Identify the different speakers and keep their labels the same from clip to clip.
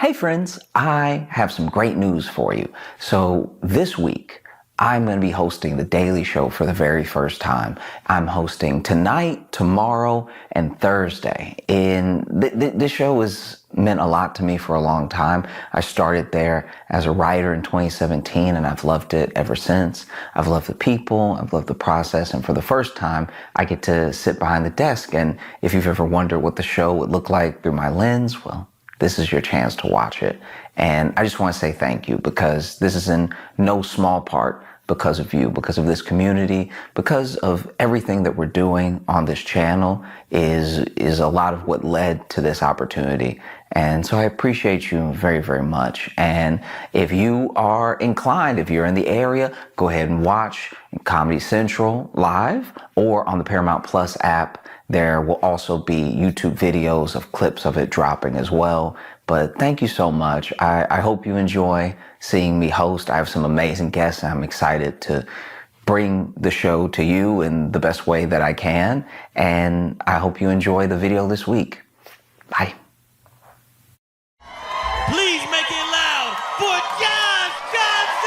Speaker 1: Hey friends, I have some great news for you. So this week, I'm going to be hosting The Daily Show for the very first time. I'm hosting tonight, tomorrow, and Thursday. And this show has meant a lot to me for a long time. I started there as a writer in 2017, and I've loved it ever since. I've loved the people, I've loved the process, and for the first time, I get to sit behind the desk. And if you've ever wondered what the show would look like through my lens, well, this is your chance to watch it. And I just want to say thank you, because this is in no small part because of you, because of this community, because of everything that we're doing on this channel is a lot of what led to this opportunity. And so I appreciate you very, very much. And if you are inclined, if you're in the area, go ahead and watch Comedy Central live or on the Paramount Plus app. There will also be YouTube videos of clips of it dropping as well. But thank you so much. I hope you enjoy seeing me host. I have some amazing guests, and I'm excited to bring the show to you in the best way that I can. And I hope you enjoy the video this week. Bye.
Speaker 2: Please make it loud for John Johnson!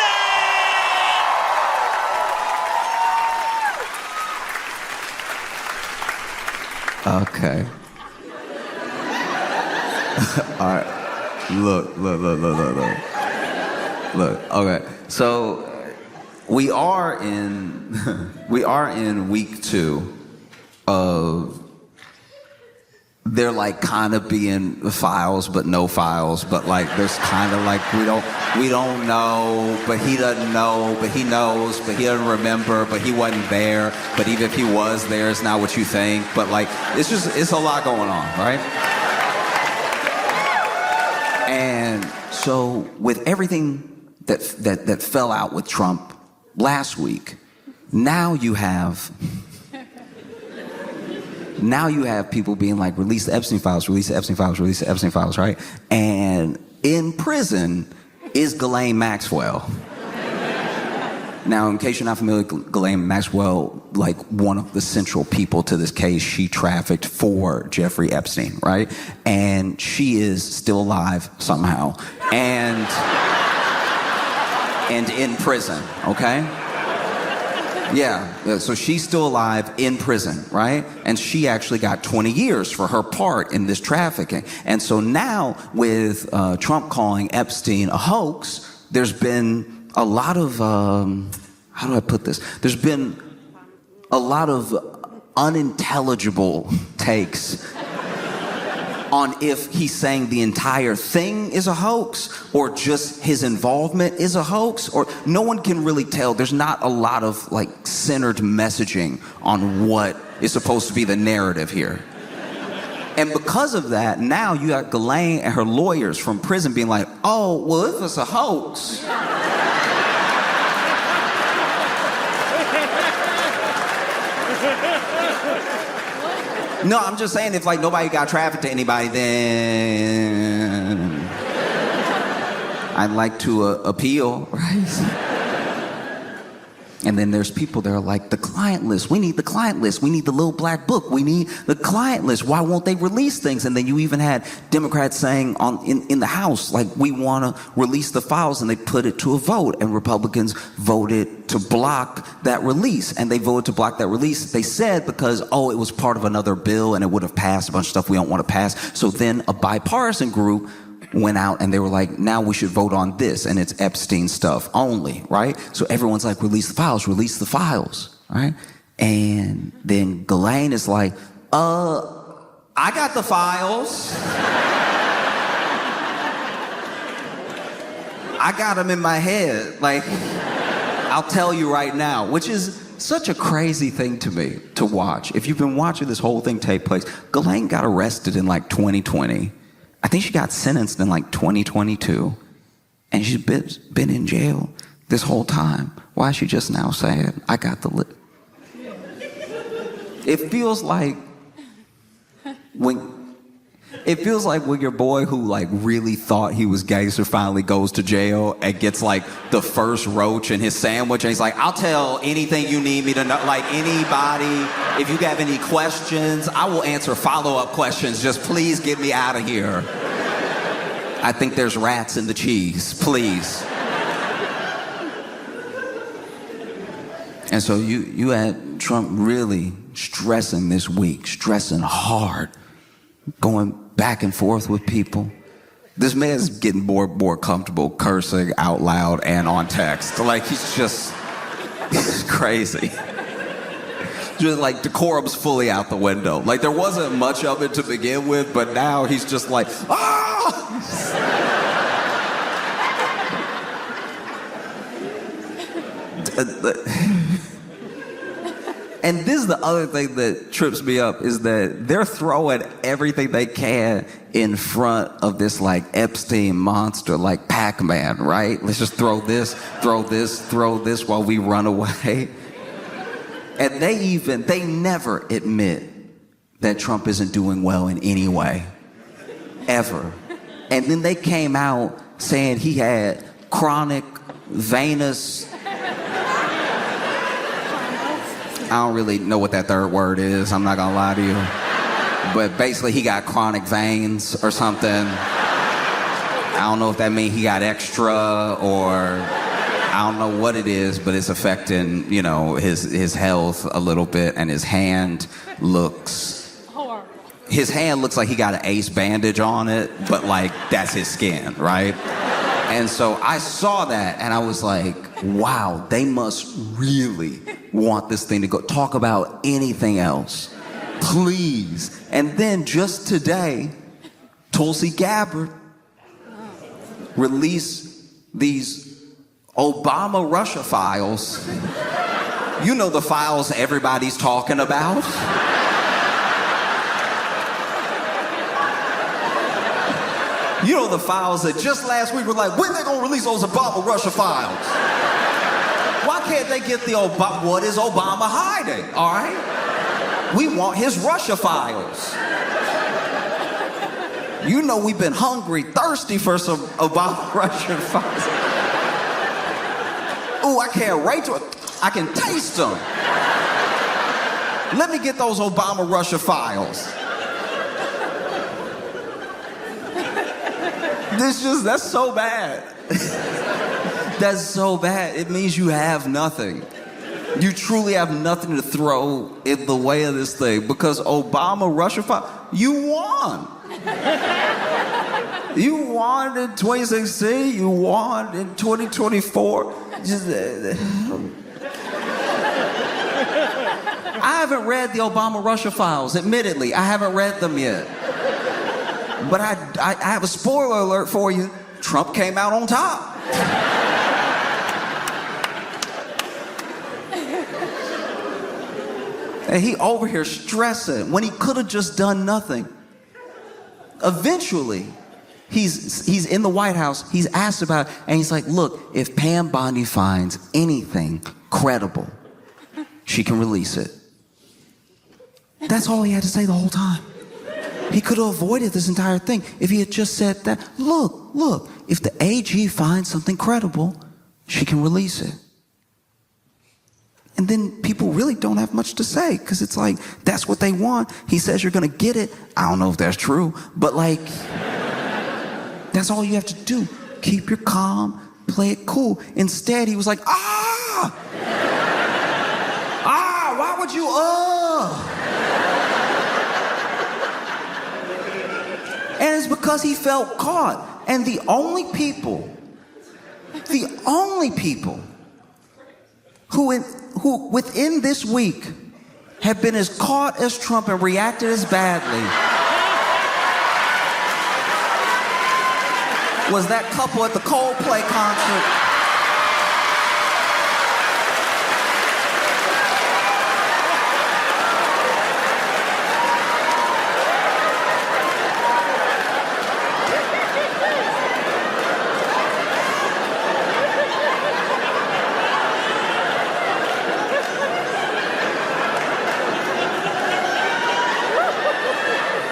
Speaker 3: Okay. All right. Look. Okay. So we are in week 2 of they're like kind of being files, but no files. But like there's kind of like we don't know, but he doesn't know, but he knows, but he doesn't remember, but he wasn't there. But even if he was there, it's not what you think. But like it's a lot going on, right? And so with everything that fell out with Trump last week, now you have people being like, release the Epstein files, release the Epstein files, release the Epstein files, right? And in prison is Ghislaine Maxwell. Now, in case you're not familiar with Ghislaine Maxwell, like one of the central people to this case, she trafficked for Jeffrey Epstein, right? And she is still alive somehow, and in prison, okay? Yeah, so she's still alive in prison, right? And she actually got 20 years for her part in this trafficking. And so now with Trump calling Epstein a hoax, there's been a lot of, how do I put this? There's been a lot of unintelligible takes on if he's saying the entire thing is a hoax or just his involvement is a hoax, or no one can really tell. There's not a lot of like centered messaging on what is supposed to be the narrative here. And because of that, now you got Ghislaine and her lawyers from prison being like, oh, well, if it's a hoax, no, I'm just saying if like nobody got trafficked to anybody, then I'd like to appeal, right? And then there's people that are like, the client list, we need the client list, we need the little black book, we need the client list, why won't they release things? And then you even had Democrats saying in the House, like, we want to release the files, and they put it to a vote, and Republicans voted to block that release. And they voted to block that release, they said, because, oh, it was part of another bill and it would have passed a bunch of stuff we don't want to pass. So then a bipartisan group went out and they were like, now we should vote on this, and it's Epstein stuff only, right? So everyone's like, release the files, right? And then Ghislaine is like, I got the files. I got them in my head. Like, I'll tell you right now, which is such a crazy thing to me to watch. If you've been watching this whole thing take place, Ghislaine got arrested in like 2020. I think she got sentenced in like 2022, and she's been in jail this whole time. Why is she just now saying, I got the list? It feels like when your boy who like really thought he was gangster finally goes to jail and gets like the first roach in his sandwich, and he's like, I'll tell anything you need me to know, like anybody, if you have any questions, I will answer follow-up questions, just please get me out of here. I think there's rats in the cheese, please. And so you had Trump really stressing this week, stressing hard, going back and forth with people. This man's getting more comfortable cursing out loud and on text. Like, he's crazy. Just like decorum's fully out the window. Like, there wasn't much of it to begin with, but now he's just like, ah! And this is the other thing that trips me up, is that they're throwing everything they can in front of this like Epstein monster, like Pac-Man, right? Let's just throw this while we run away. And they never admit that Trump isn't doing well in any way, ever. And then they came out saying he had chronic venous, I don't really know what that third word is, I'm not gonna lie to you. But basically he got chronic veins or something. I don't know if that means he got extra, or I don't know what it is, but it's affecting, you know, his health a little bit, and his hand looks horrible. His hand looks like he got an ace bandage on it, but like that's his skin, right? And so I saw that and I was like, wow, they must really want this thing to go. Talk about anything else, please. And then just today, Tulsi Gabbard released these Obama-Russia files. You know, the files everybody's talking about. You know, the files that just last week were like, when they gonna release those Obama-Russia files? Why can't they get the Obama? What is Obama hiding, all right? We want his Russia files. You know, we've been hungry, thirsty for some Obama-Russia files. Ooh, I can't wait to it. I can taste them. Let me get those Obama-Russia files. That's so bad. That's so bad. It means you have nothing. You truly have nothing to throw in the way of this thing, because Obama-Russia file, you won. You won in 2016, you won in 2024. I haven't read the Obama-Russia files, admittedly. I haven't read them yet. But I have a spoiler alert for you. Trump came out on top. And he over here stressing when he could have just done nothing. Eventually, he's in the White House, he's asked about it, and he's like, look, if Pam Bondi finds anything credible, she can release it. That's all he had to say the whole time. He could have avoided this entire thing if he had just said that, look, if the AG finds something credible, she can release it. And then people really don't have much to say, because it's like, that's what they want. He says you're gonna get it. I don't know if that's true, but like, that's all you have to do. Keep your calm, play it cool. Instead, he was like, why would you, And it's because he felt caught. And the only people who within this week have been as caught as Trump and reacted as badly was that couple at the Coldplay concert.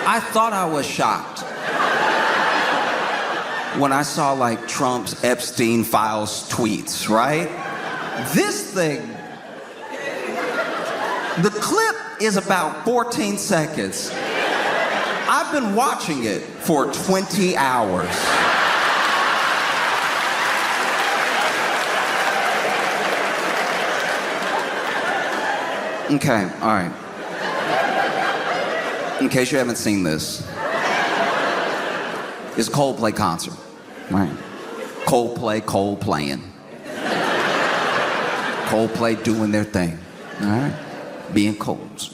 Speaker 3: I thought I was shocked when I saw like Trump's Epstein files tweets, right? This thing, the clip is about 14 seconds. I've been watching it for 20 hours. Okay, all right. In case you haven't seen this, it's a Coldplay concert, right? Coldplaying. Coldplay doing their thing, all right? Being colds.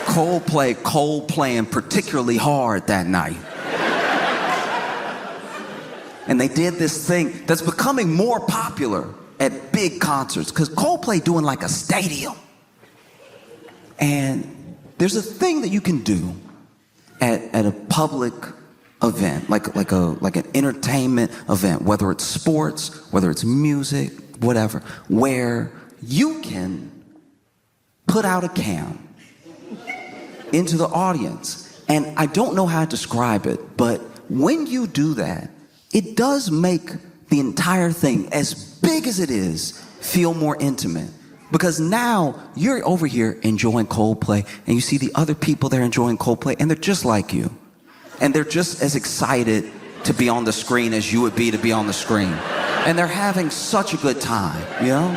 Speaker 3: Coldplaying particularly hard that night. And they did this thing that's becoming more popular at big concerts, because Coldplay doing like a stadium. And there's a thing that you can do at a public event, like an entertainment event, whether it's sports, whether it's music, whatever, where you can put out a cam into the audience. And I don't know how to describe it, but when you do that, it does make the entire thing, as big as it is, feel more intimate. Because now you're over here enjoying Coldplay, and you see the other people there enjoying Coldplay, and they're just like you. And they're just as excited to be on the screen as you would be to be on the screen. And they're having such a good time, you know?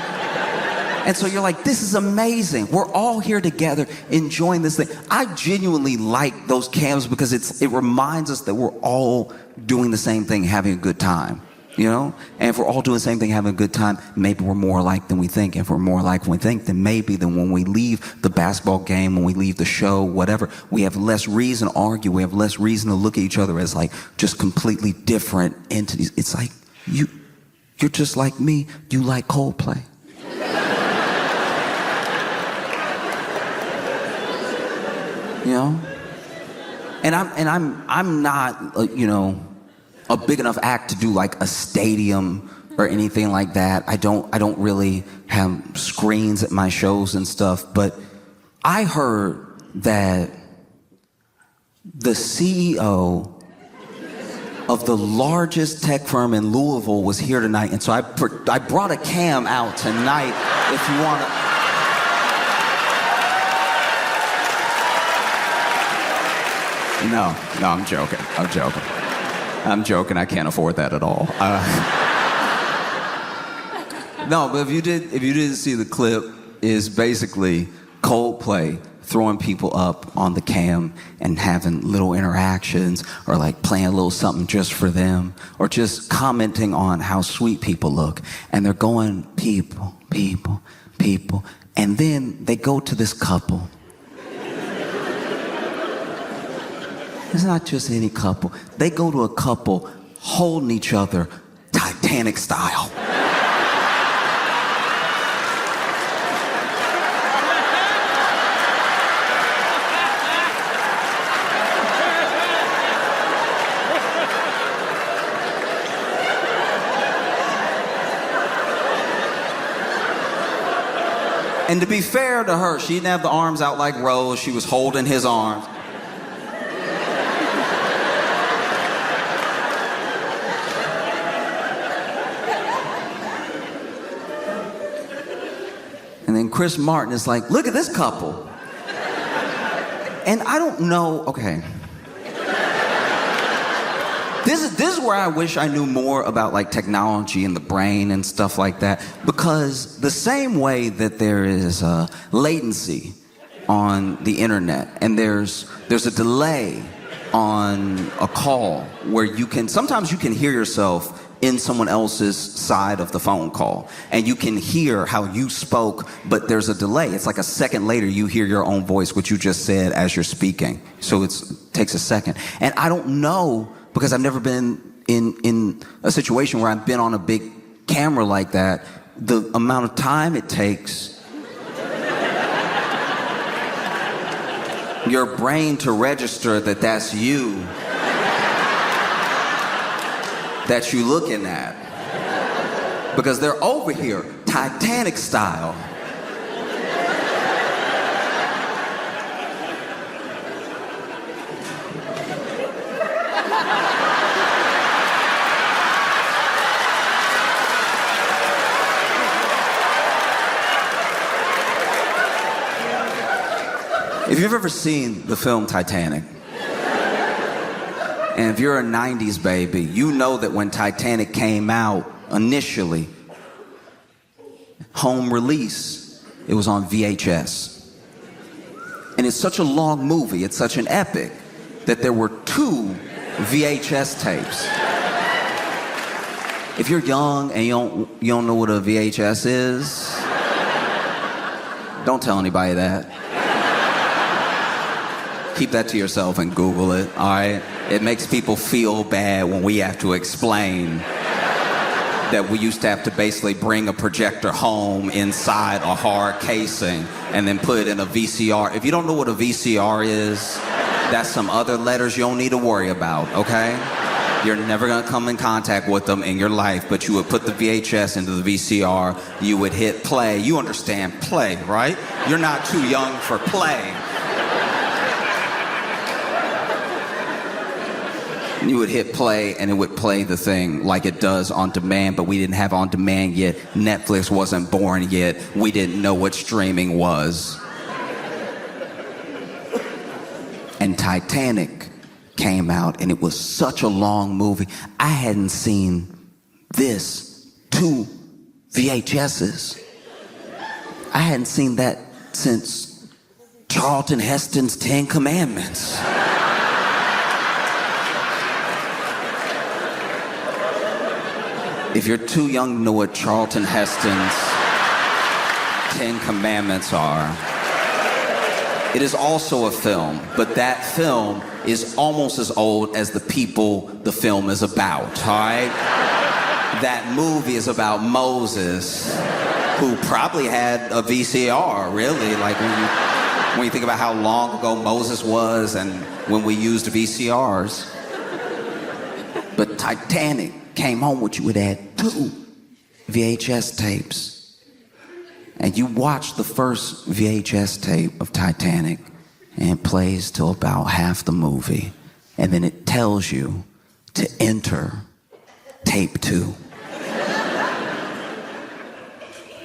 Speaker 3: And so you're like, this is amazing. We're all here together enjoying this thing. I genuinely like those cams because it reminds us that we're all doing the same thing, having a good time, you know? And if we're all doing the same thing, having a good time, maybe we're more alike than we think. If we're more alike than we think, then maybe when we leave the basketball game, when we leave the show, whatever, we have less reason to argue. We have less reason to look at each other as like just completely different entities. It's like, you're just like me. You like Coldplay. You know, and I'm not you know, a big enough act to do like a stadium or anything like that. I don't really have screens at my shows and stuff. But I heard that the CEO of the largest tech firm in Louisville was here tonight, and so I brought a cam out tonight. If you want to. No, I'm joking. I'm joking. I can't afford that at all. No, but if you didn't see the clip, is basically Coldplay throwing people up on the cam and having little interactions, or like playing a little something just for them, or just commenting on how sweet people look. And they're going, people, and then they go to this couple. It's not just any couple. They go to a couple holding each other Titanic style. And to be fair to her, she didn't have the arms out like Rose. She was holding his arms. And then Chris Martin is like, look at this couple. And I don't know, okay. This is where I wish I knew more about like technology and the brain and stuff like that. Because the same way that there is latency on the internet, and there's a delay on a call where sometimes you can hear yourself in someone else's side of the phone call, and you can hear how you spoke, but there's a delay. It's like a second later you hear your own voice, what you just said as you're speaking. So it takes a second. And I don't know, because I've never been in a situation where I've been on a big camera like that, the amount of time it takes your brain to register that that's you that you looking at. Because they're over here, Titanic style. If you've ever seen the film Titanic, And if you're a 90s baby, you know that when Titanic came out initially, home release, it was on VHS. And it's such a long movie, it's such an epic, that there were 2 VHS tapes. If you're young and you don't know what a VHS is, don't tell anybody that. Keep that to yourself and Google it, all right? It makes people feel bad when we have to explain that we used to have to basically bring a projector home inside a hard casing and then put it in a VCR. If you don't know what a VCR is, that's some other letters you don't need to worry about, okay? You're never gonna come in contact with them in your life, but you would put the VHS into the VCR, you would hit play. You understand play, right? You're not too young for play. You would hit play and it would play the thing like it does on demand, but we didn't have on demand yet. Netflix wasn't born yet. We didn't know what streaming was. And Titanic came out and it was such a long movie. I hadn't seen this 2 VHSs. I hadn't seen that since Charlton Heston's 10 Commandments. If you're too young to know what Charlton Heston's 10 Commandments are, it is also a film, but that film is almost as old as the people the film is about, all right? That movie is about Moses, who probably had a VCR, really. Like when you think about how long ago Moses was and when we used VCRs. But Titanic came home with you, it had 2 VHS tapes. And you watch the first VHS tape of Titanic, and it plays till about half the movie. And then it tells you to enter tape 2.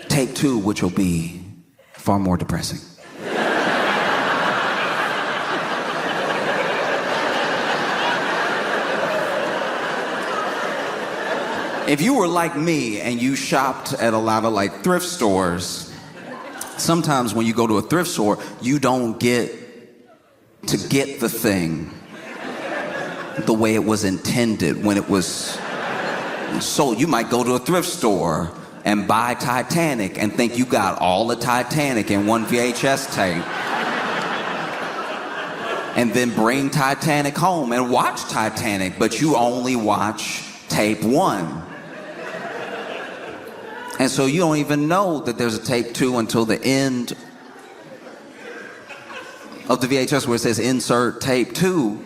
Speaker 3: Tape 2, which will be far more depressing. If you were like me and you shopped at a lot of like thrift stores, sometimes when you go to a thrift store, you don't get to get the thing the way it was intended when it was sold. You might go to a thrift store and buy Titanic and think you got all the Titanic in one VHS tape. And then bring Titanic home and watch Titanic, but you only watch tape 1. And so you don't even know that there's a tape 2 until the end of the VHS where it says insert tape 2,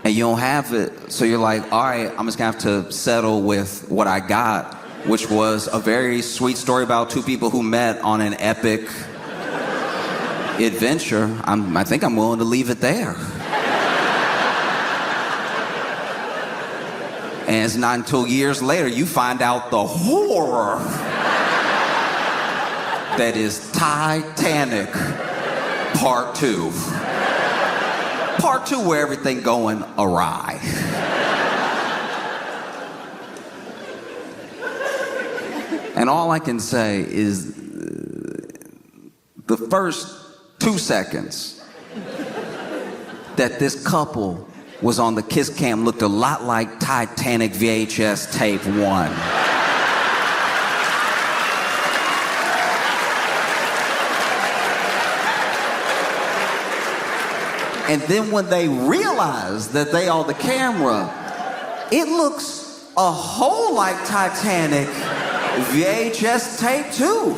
Speaker 3: and you don't have it. So you're like, all right, I'm just gonna have to settle with what I got, which was a very sweet story about 2 people who met on an epic adventure. I think I'm willing to leave it there. And it's not until years later you find out the horror that is Titanic Part 2. Part 2 where everything going awry. And all I can say is the first 2 seconds that this couple was on the kiss cam looked a lot like Titanic VHS tape 1. And then when they realize that they are the camera, it looks a whole like Titanic VHS tape 2.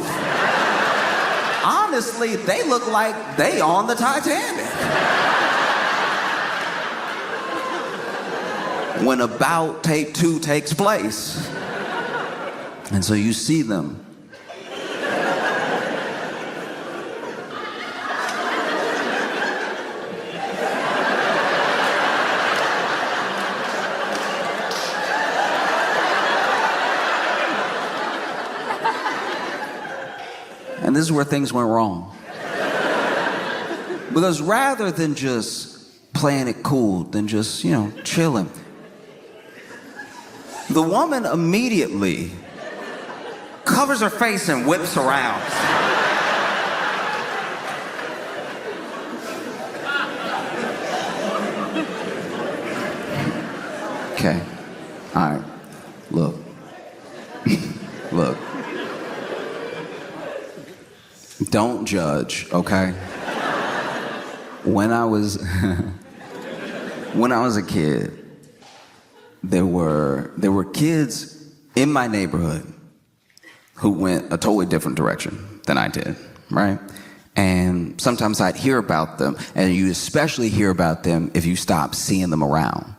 Speaker 3: Honestly, they look like they on the Titanic. When about tape 2 takes place. And so you see them. And this is where things went wrong. Because rather than just playing it cool than just, chilling. The woman immediately covers her face and whips around. Okay. All right. Look. Look. Don't judge, okay? When I was a kid, there were kids in my neighborhood who went a totally different direction than I did, right? And sometimes I'd hear about them, and you especially hear about them if you stop seeing them around.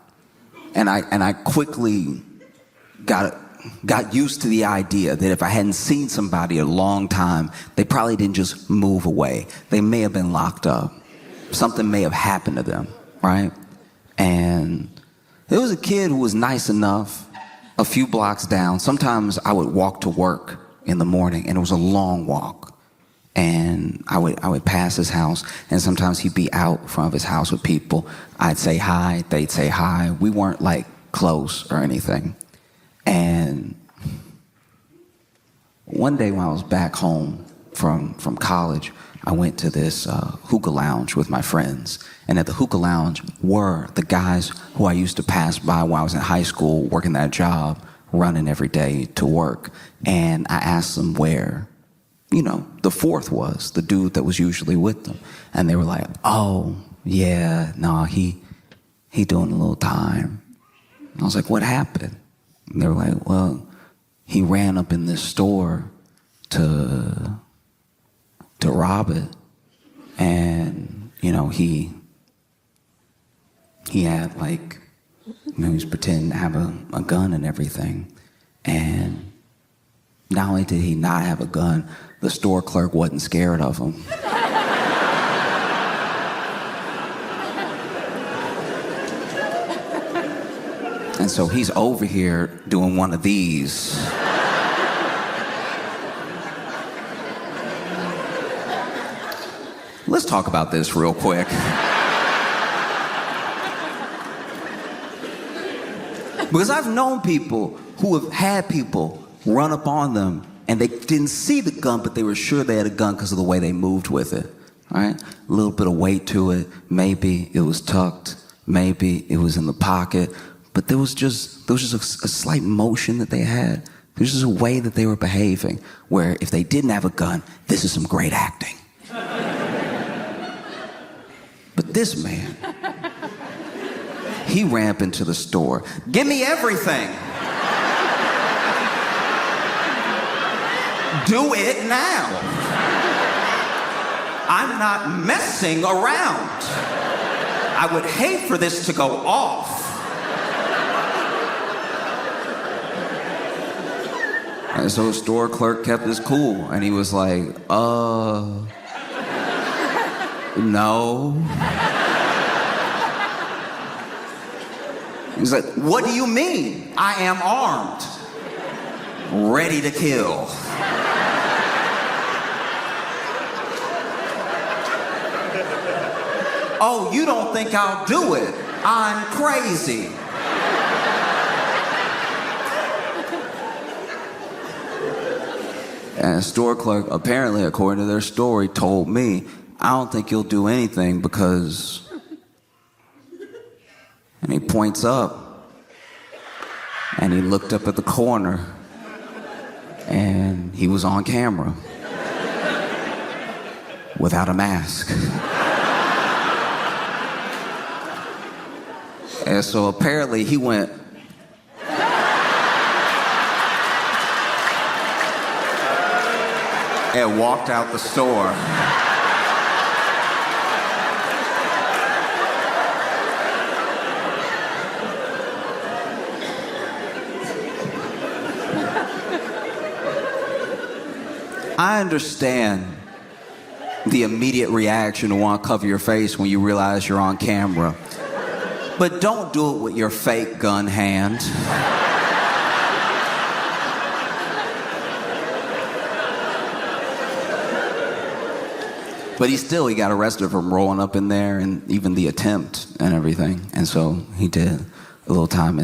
Speaker 3: And I quickly got used to the idea that if I hadn't seen somebody a long time, they probably didn't just move away. They may have been locked up. Something may have happened to them, right? And there was a kid who was nice enough a few blocks down. Sometimes I would walk to work in the morning, and it was a long walk. And I would pass his house, and sometimes he'd be out front of his house with people. I'd say hi, they'd say hi. We weren't like close or anything. And one day when I was back home from college, I went to this hookah lounge with my friends. And at the hookah lounge were the guys who I used to pass by while I was in high school, working that job, running every day to work. And I asked them where, the fourth was, the dude that was usually with them. And they were like, oh, yeah, no, he doing a little time. And I was like, what happened? And they were like, well, he ran up in this store to rob it. And, he had he was pretending to have a gun and everything. And not only did he not have a gun, the store clerk wasn't scared of him. And so he's over here doing one of these. Let's talk about this real quick. Because I've known people who have had people run up on them and they didn't see the gun, but they were sure they had a gun because of the way they moved with it, right? A little bit of weight to it. Maybe it was tucked. Maybe it was in the pocket. But there was just a slight motion that they had. There was just a way that they were behaving where if they didn't have a gun, this is some great acting. But this man, he ran up into the store. Give me everything. Do it now. I'm not messing around. I would hate for this to go off. And so the store clerk kept his cool, and he was like, no. He's like, what do you mean? I am armed. Ready to kill. Oh, you don't think I'll do it? I'm crazy. And the store clerk, apparently, according to their story, told me, I don't think you'll do anything because... And he points up, and he looked up at the corner, and he was on camera without a mask. And so apparently he went, and walked out the store. I understand the immediate reaction to want to cover your face when you realize you're on camera. But don't do it with your fake gun hand. But he got arrested from rolling up in there and even the attempt and everything. And so he did a little time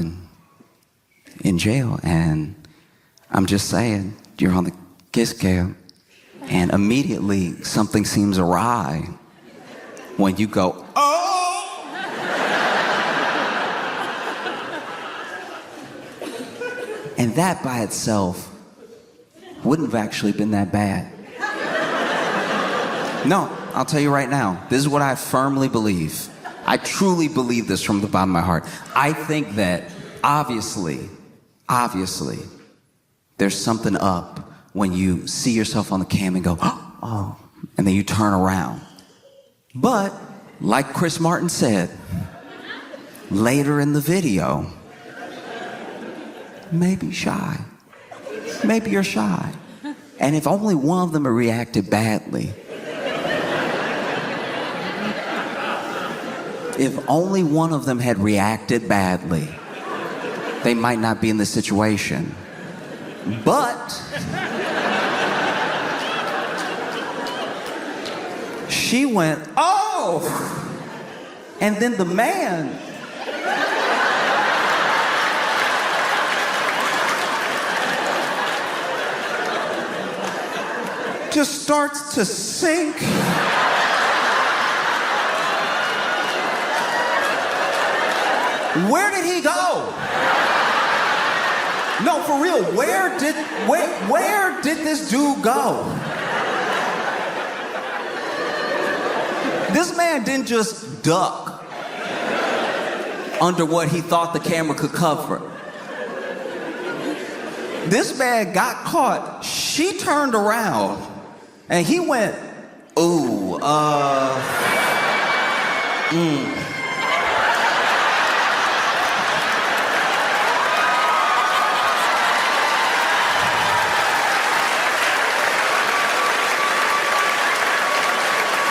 Speaker 3: in jail. And I'm just saying, you're on the kiss cam, and immediately something seems awry when you go, oh! And that by itself wouldn't have actually been that bad. No, I'll tell you right now, this is what I firmly believe. I truly believe this from the bottom of my heart. I think that obviously, there's something up when you see yourself on the cam and go, oh, and then you turn around. But, like Chris Martin said, later in the video, maybe shy. Maybe you're shy. And if only one of them had reacted badly, if only one of them had reacted badly, they might not be in this situation. But she went, oh! And then the man just starts to sink. Where did he go? No, for real, where did this dude go? This man didn't just duck under what he thought the camera could cover. This man got caught. She turned around and he went, ooh,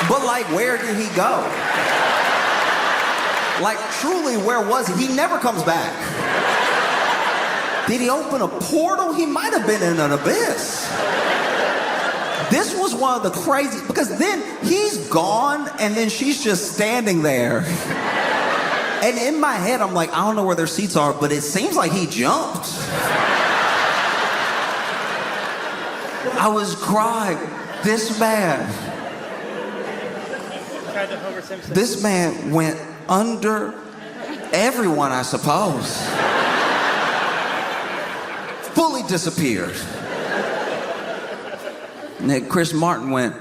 Speaker 3: But like, where did he go? Like, truly, where was he? He never comes back. Did he open a portal? He might have been in an abyss. This was one of the crazy, because then he's gone and then she's just standing there. And in my head, I'm like, I don't know where their seats are, but it seems like he jumped. I was crying. This man went under everyone, I suppose. Fully disappeared. And then Chris Martin went,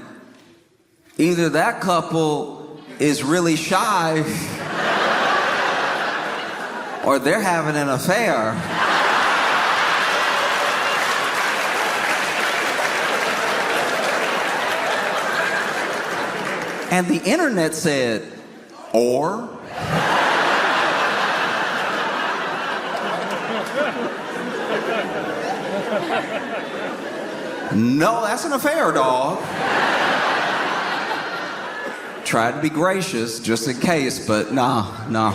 Speaker 3: either that couple is really shy or they're having an affair. And the internet said, or? No, that's an affair, dog. Tried to be gracious just in case, but no.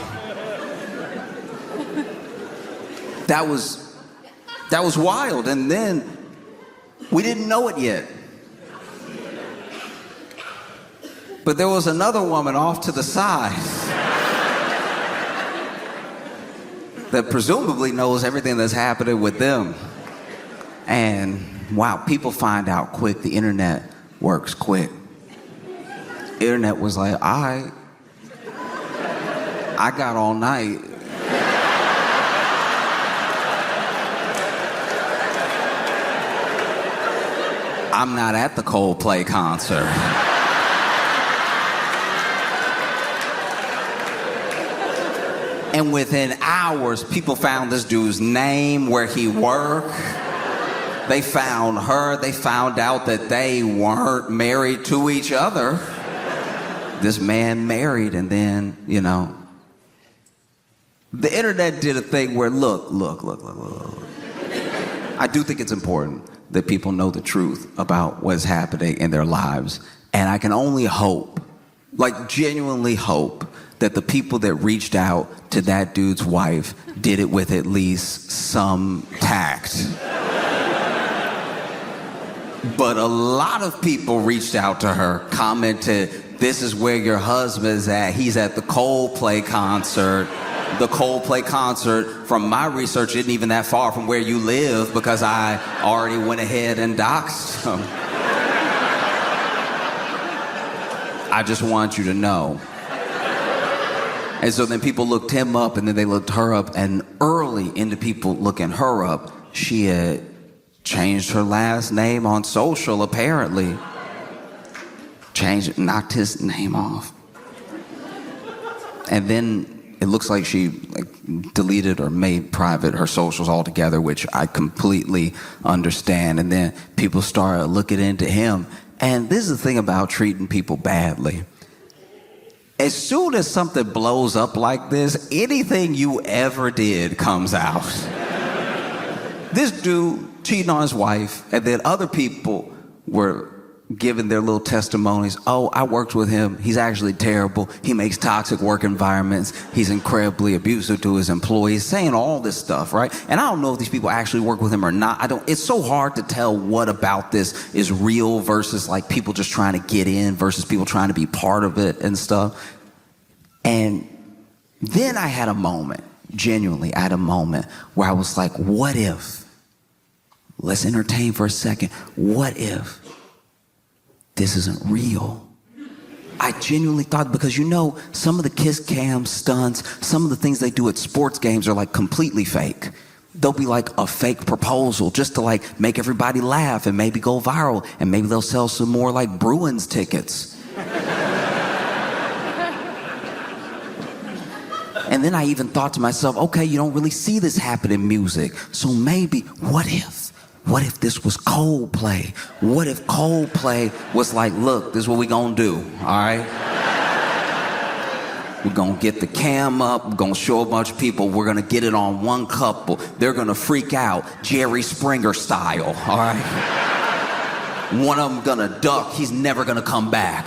Speaker 3: That was wild, and then we didn't know it yet. But there was another woman off to the side that presumably knows everything that's happening with them. And wow, people find out quick. The internet works quick. Internet was like, I got all night. I'm not at the Coldplay concert. And within hours, people found this dude's name, where he worked. They found her. They found out that they weren't married to each other. This man married, and then, you know, the internet did a thing where, look. I do think it's important that people know the truth about what's happening in their lives. And I can only hope, like genuinely hope, that the people that reached out to that dude's wife did it with at least some tact. But a lot of people reached out to her, commented, "This is where your husband's at. He's at the Coldplay concert." The Coldplay concert, from my research, isn't even that far from where you live because I already went ahead and doxed him. I just want you to know. And so then people looked him up, and then they looked her up, and early into people looking her up, she had changed her last name on social, apparently. Knocked his name off. And then it looks like she deleted or made private her socials altogether, which I completely understand. And then people started looking into him. And this is the thing about treating people badly. As soon as something blows up like this, anything you ever did comes out. This dude cheating on his wife, and then other people were giving their little testimonies. "Oh, I worked with him. He's actually terrible. He makes toxic work environments. He's incredibly abusive to his employees," saying all this stuff, right? And I don't know if these people actually work with him or not. It's so hard to tell what about this is real versus like people just trying to get in versus people trying to be part of it and stuff. And then I had a moment, genuinely, I had a moment where I was like, what if? Let's entertain for a second. What if this isn't real? I genuinely thought, because some of the kiss cam stunts, some of the things they do at sports games are like completely fake. They'll be like a fake proposal just to like make everybody laugh and maybe go viral, and maybe they'll sell some more like Bruins tickets. And then I even thought to myself, okay, you don't really see this happen in music, so maybe, what if this was Coldplay? What if Coldplay was like, look, this is what we gonna do, all right? We're gonna get the cam up, we're gonna show a bunch of people, we're gonna get it on one couple. They're gonna freak out, Jerry Springer style, all right? One of them gonna duck, he's never gonna come back.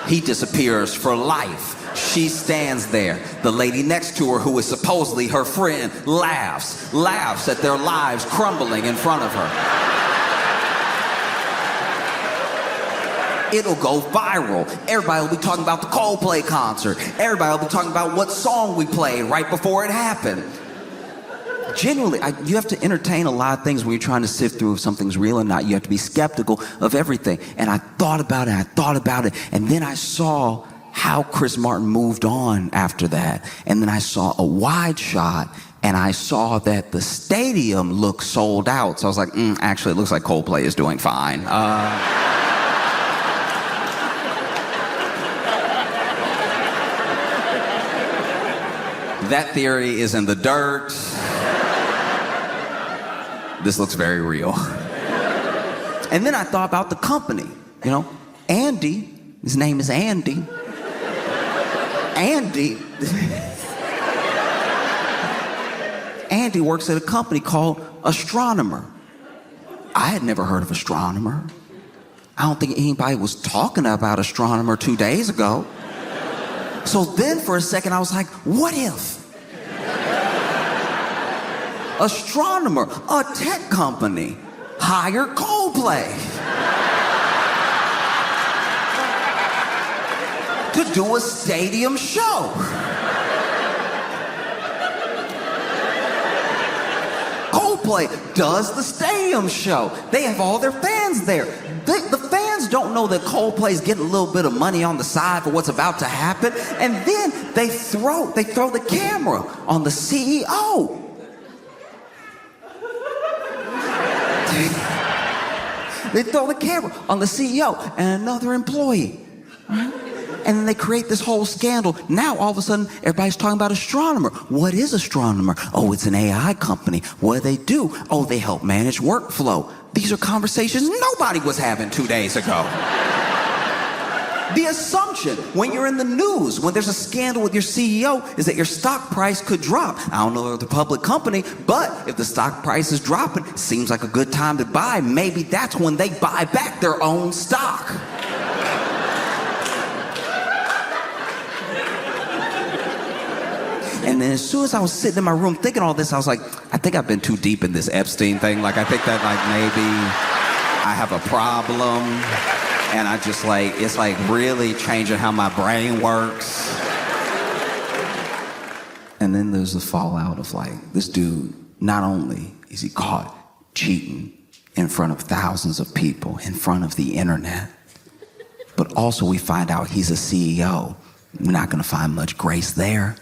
Speaker 3: He disappears for life. She stands there. The lady next to her, who is supposedly her friend, laughs at their lives crumbling in front of her. It'll go viral. Everybody will be talking about the Coldplay concert. Everybody will be talking about what song we played right before it happened. Genuinely, you have to entertain a lot of things when you're trying to sift through if something's real or not. You have to be skeptical of everything. And I thought about it, and then I saw how Chris Martin moved on after that. And then I saw a wide shot, and I saw that the stadium looked sold out. So I was like, actually, it looks like Coldplay is doing fine. That theory is in the dirt. This looks very real. And then I thought about the company. Andy, his name is Andy. Andy works at a company called Astronomer. I had never heard of Astronomer. I don't think anybody was talking about Astronomer 2 days ago. So then for a second I was like, what if? Astronomer, a tech company, hire Coldplay to do a stadium show. Coldplay does the stadium show. They have all their fans there. The fans don't know that Coldplay's getting a little bit of money on the side for what's about to happen. And then they throw the camera on the CEO. They throw the camera on the CEO and another employee. And then they create this whole scandal. Now, all of a sudden, everybody's talking about Astronomer. What is Astronomer? Oh, it's an AI company. What do they do? Oh, they help manage workflow. These are conversations nobody was having 2 days ago. The assumption when you're in the news, when there's a scandal with your CEO, is that your stock price could drop. I don't know if they're a public company, but if the stock price is dropping, it seems like a good time to buy. Maybe that's when they buy back their own stock. And then as soon as I was sitting in my room thinking all this, I was like, I think I've been too deep in this Epstein thing. Like, I think that, like, maybe I have a problem, and I just, like, it's, like, really changing how my brain works. And then there's the fallout of, like, this dude, not only is he caught cheating in front of thousands of people, in front of the internet, but also we find out he's a CEO. We're not gonna find much grace there.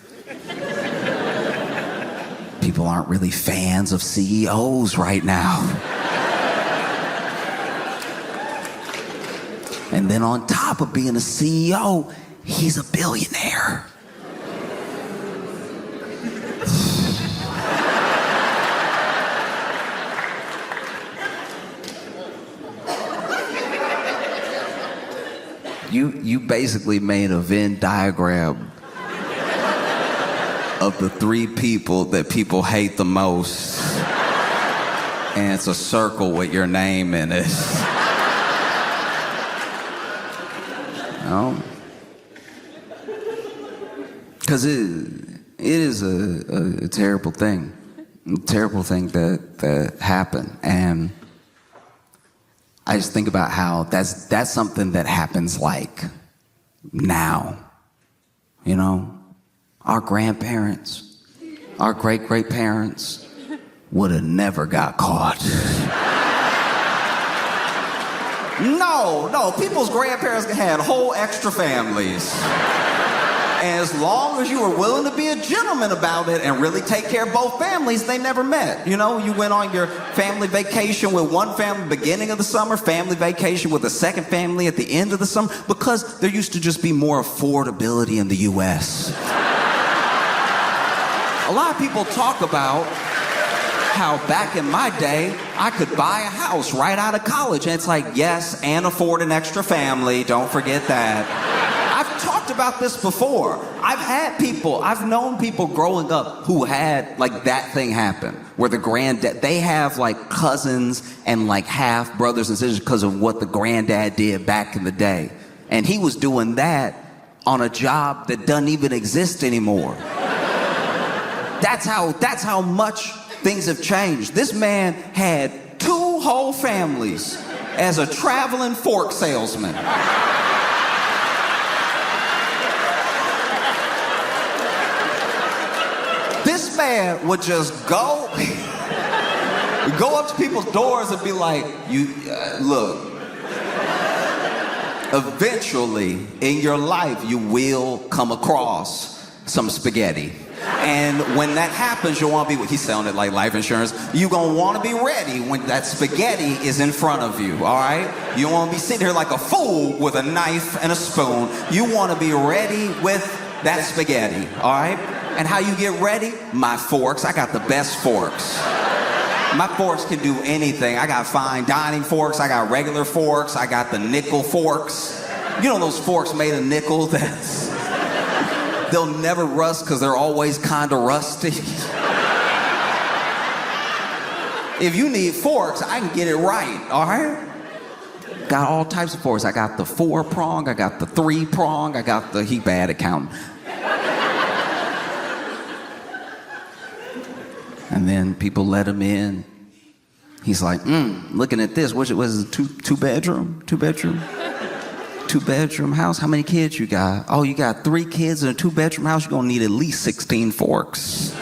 Speaker 3: People aren't really fans of CEOs right now. And then on top of being a CEO, he's a billionaire. You basically made a Venn diagram of the three people that people hate the most. And it's a circle with your name in it. No? Because it is a terrible thing. A terrible thing that happened. And I just think about how that's something that happens like now. You know? Our grandparents, our great-great-parents would have never got caught. No, people's grandparents had whole extra families. And as long as you were willing to be a gentleman about it and really take care of both families, they never met. You know, you went on your family vacation with one family beginning of the summer, family vacation with a second family at the end of the summer, because there used to just be more affordability in the US. A lot of people talk about how back in my day, I could buy a house right out of college. And it's like, yes, and afford an extra family. Don't forget that. I've talked about this before. I've known people growing up who had like that thing happen, where the granddad, they have like cousins and like half brothers and sisters because of what the granddad did back in the day. And he was doing that on a job that doesn't even exist anymore. That's how much things have changed. This man had 2 whole families as a traveling fork salesman. This man would just go up to people's doors and be like, look, eventually in your life you will come across some spaghetti. And when that happens, you'll want to be, he sounded like life insurance, you're going to want to be ready when that spaghetti is in front of you, all right? You don't want to be sitting here like a fool with a knife and a spoon. You want to be ready with that spaghetti, all right? And how you get ready? My forks. I got the best forks. My forks can do anything. I got fine dining forks. I got regular forks. I got the nickel forks. You know those forks made of nickel they'll never rust because they're always kind of rusty. If you need forks, I can get it right, all right? Got all types of forks. I got the 4-prong, I got the 3-prong, I got he bad at counting. And then people let him in. He's like, looking at this, what was it, two bedroom? Two-bedroom house? How many kids you got? Oh, you got 3 kids in a 2-bedroom house? You're gonna need at least 16 forks.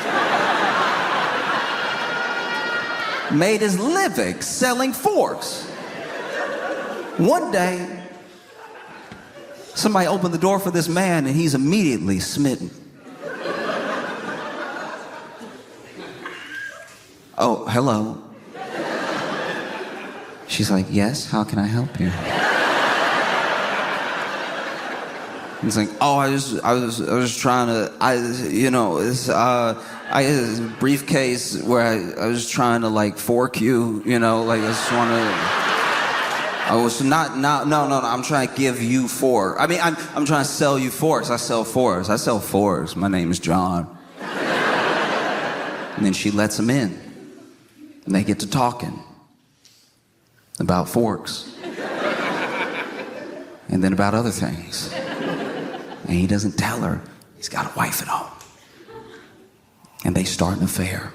Speaker 3: Made his living selling forks. One day, somebody opened the door for this man and he's immediately smitten. Oh, hello. She's like, yes, how can I help you? He's like, oh, I was trying to, I had this briefcase where I was trying to like fork you, like I just want to, no, I'm trying to give you fork. I mean, I'm trying to sell you forks. I sell forks. My name is John. And then she lets him in. And they get to talking about forks. And then about other things. And he doesn't tell her he's got a wife at home. And they start an affair.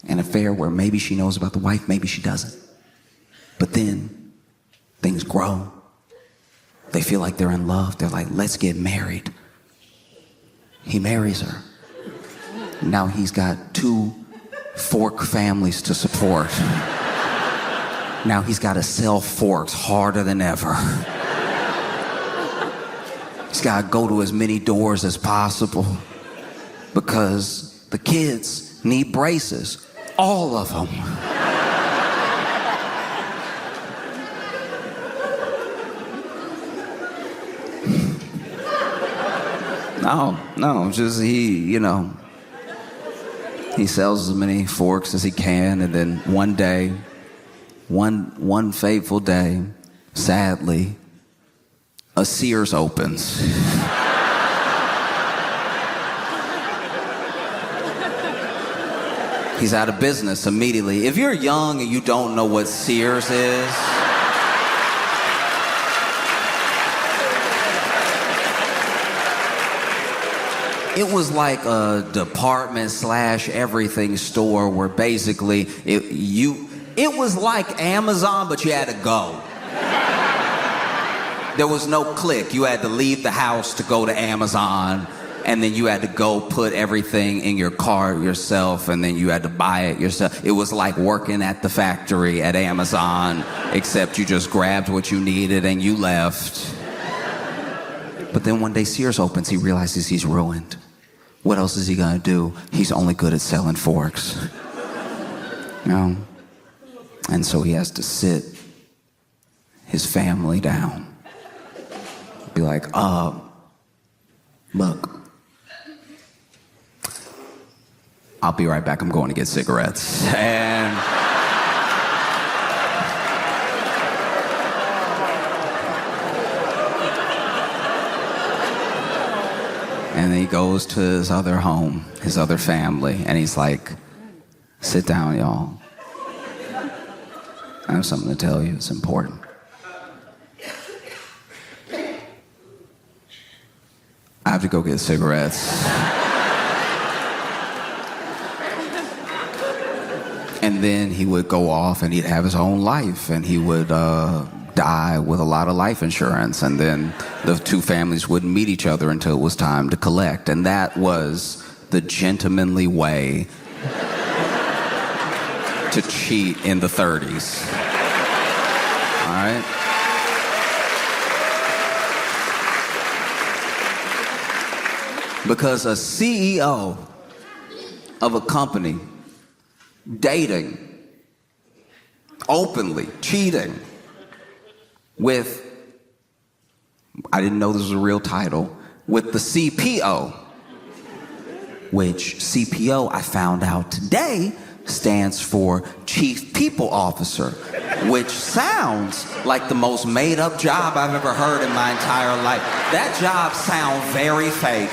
Speaker 3: An affair where maybe she knows about the wife, maybe she doesn't. But then things grow. They feel like they're in love. They're like, let's get married. He marries her. Now he's got 2 fork families to support. Now he's got to sell forks harder than ever. He's got to go to as many doors as possible because the kids need braces. All of them. No, just he sells as many forks as he can, and then one day, one fateful day, sadly, a Sears opens. He's out of business immediately. If you're young and you don't know what Sears is, it was like a department/everything store where basically it was like Amazon, but you had to go. There was no click. You had to leave the house to go to Amazon, and then you had to go put everything in your cart yourself, and then you had to buy it yourself. It was like working at the factory at Amazon, except you just grabbed what you needed and you left. But then one day Sears opens, he realizes he's ruined. What else is he gonna do? He's only good at selling forks. And so he has to sit his family down. Be like, look, I'll be right back, I'm going to get cigarettes. And then he goes to his other home, his other family, and he's like, sit down, y'all. I have something to tell you, it's important. I have to go get cigarettes. And then he would go off and he'd have his own life, and he would die with a lot of life insurance, and then the 2 families wouldn't meet each other until it was time to collect. And that was the gentlemanly way to cheat in the 30s. All right? Because a CEO of a company dating, openly cheating with, I didn't know this was a real title, with the CPO, which CPO, I found out today, stands for Chief People Officer, which sounds like the most made-up job I've ever heard in my entire life. That job sounds very fake.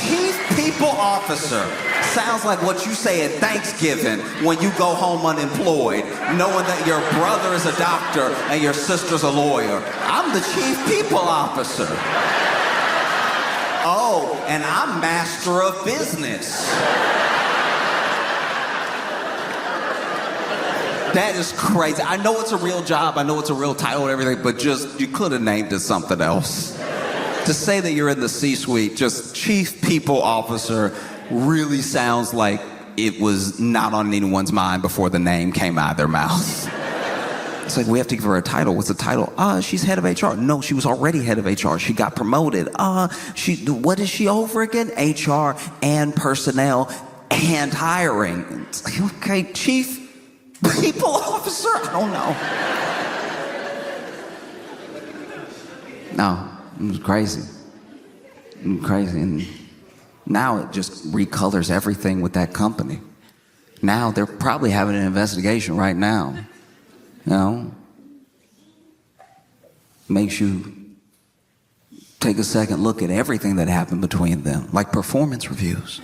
Speaker 3: Chief People Officer sounds like what you say at Thanksgiving when you go home unemployed, knowing that your brother is a doctor and your sister's a lawyer. I'm the Chief People Officer. Oh, and I'm Master of Business. That is crazy. I know it's a real job, I know it's a real title and everything, but just, you could have named it something else. To say that you're in the C-suite, just Chief People Officer, really sounds like it was not on anyone's mind before the name came out of their mouth. It's like, we have to give her a title. What's the title? She's head of HR. No, she was already head of HR. She got promoted. What is she over again? HR and personnel and hiring. It's like, okay, Chief People Officer? I don't know. No, it was crazy. Crazy. And now it just recolors everything with that company. Now they're probably having an investigation right now. You know? Makes you take a second look at everything that happened between them, like performance reviews.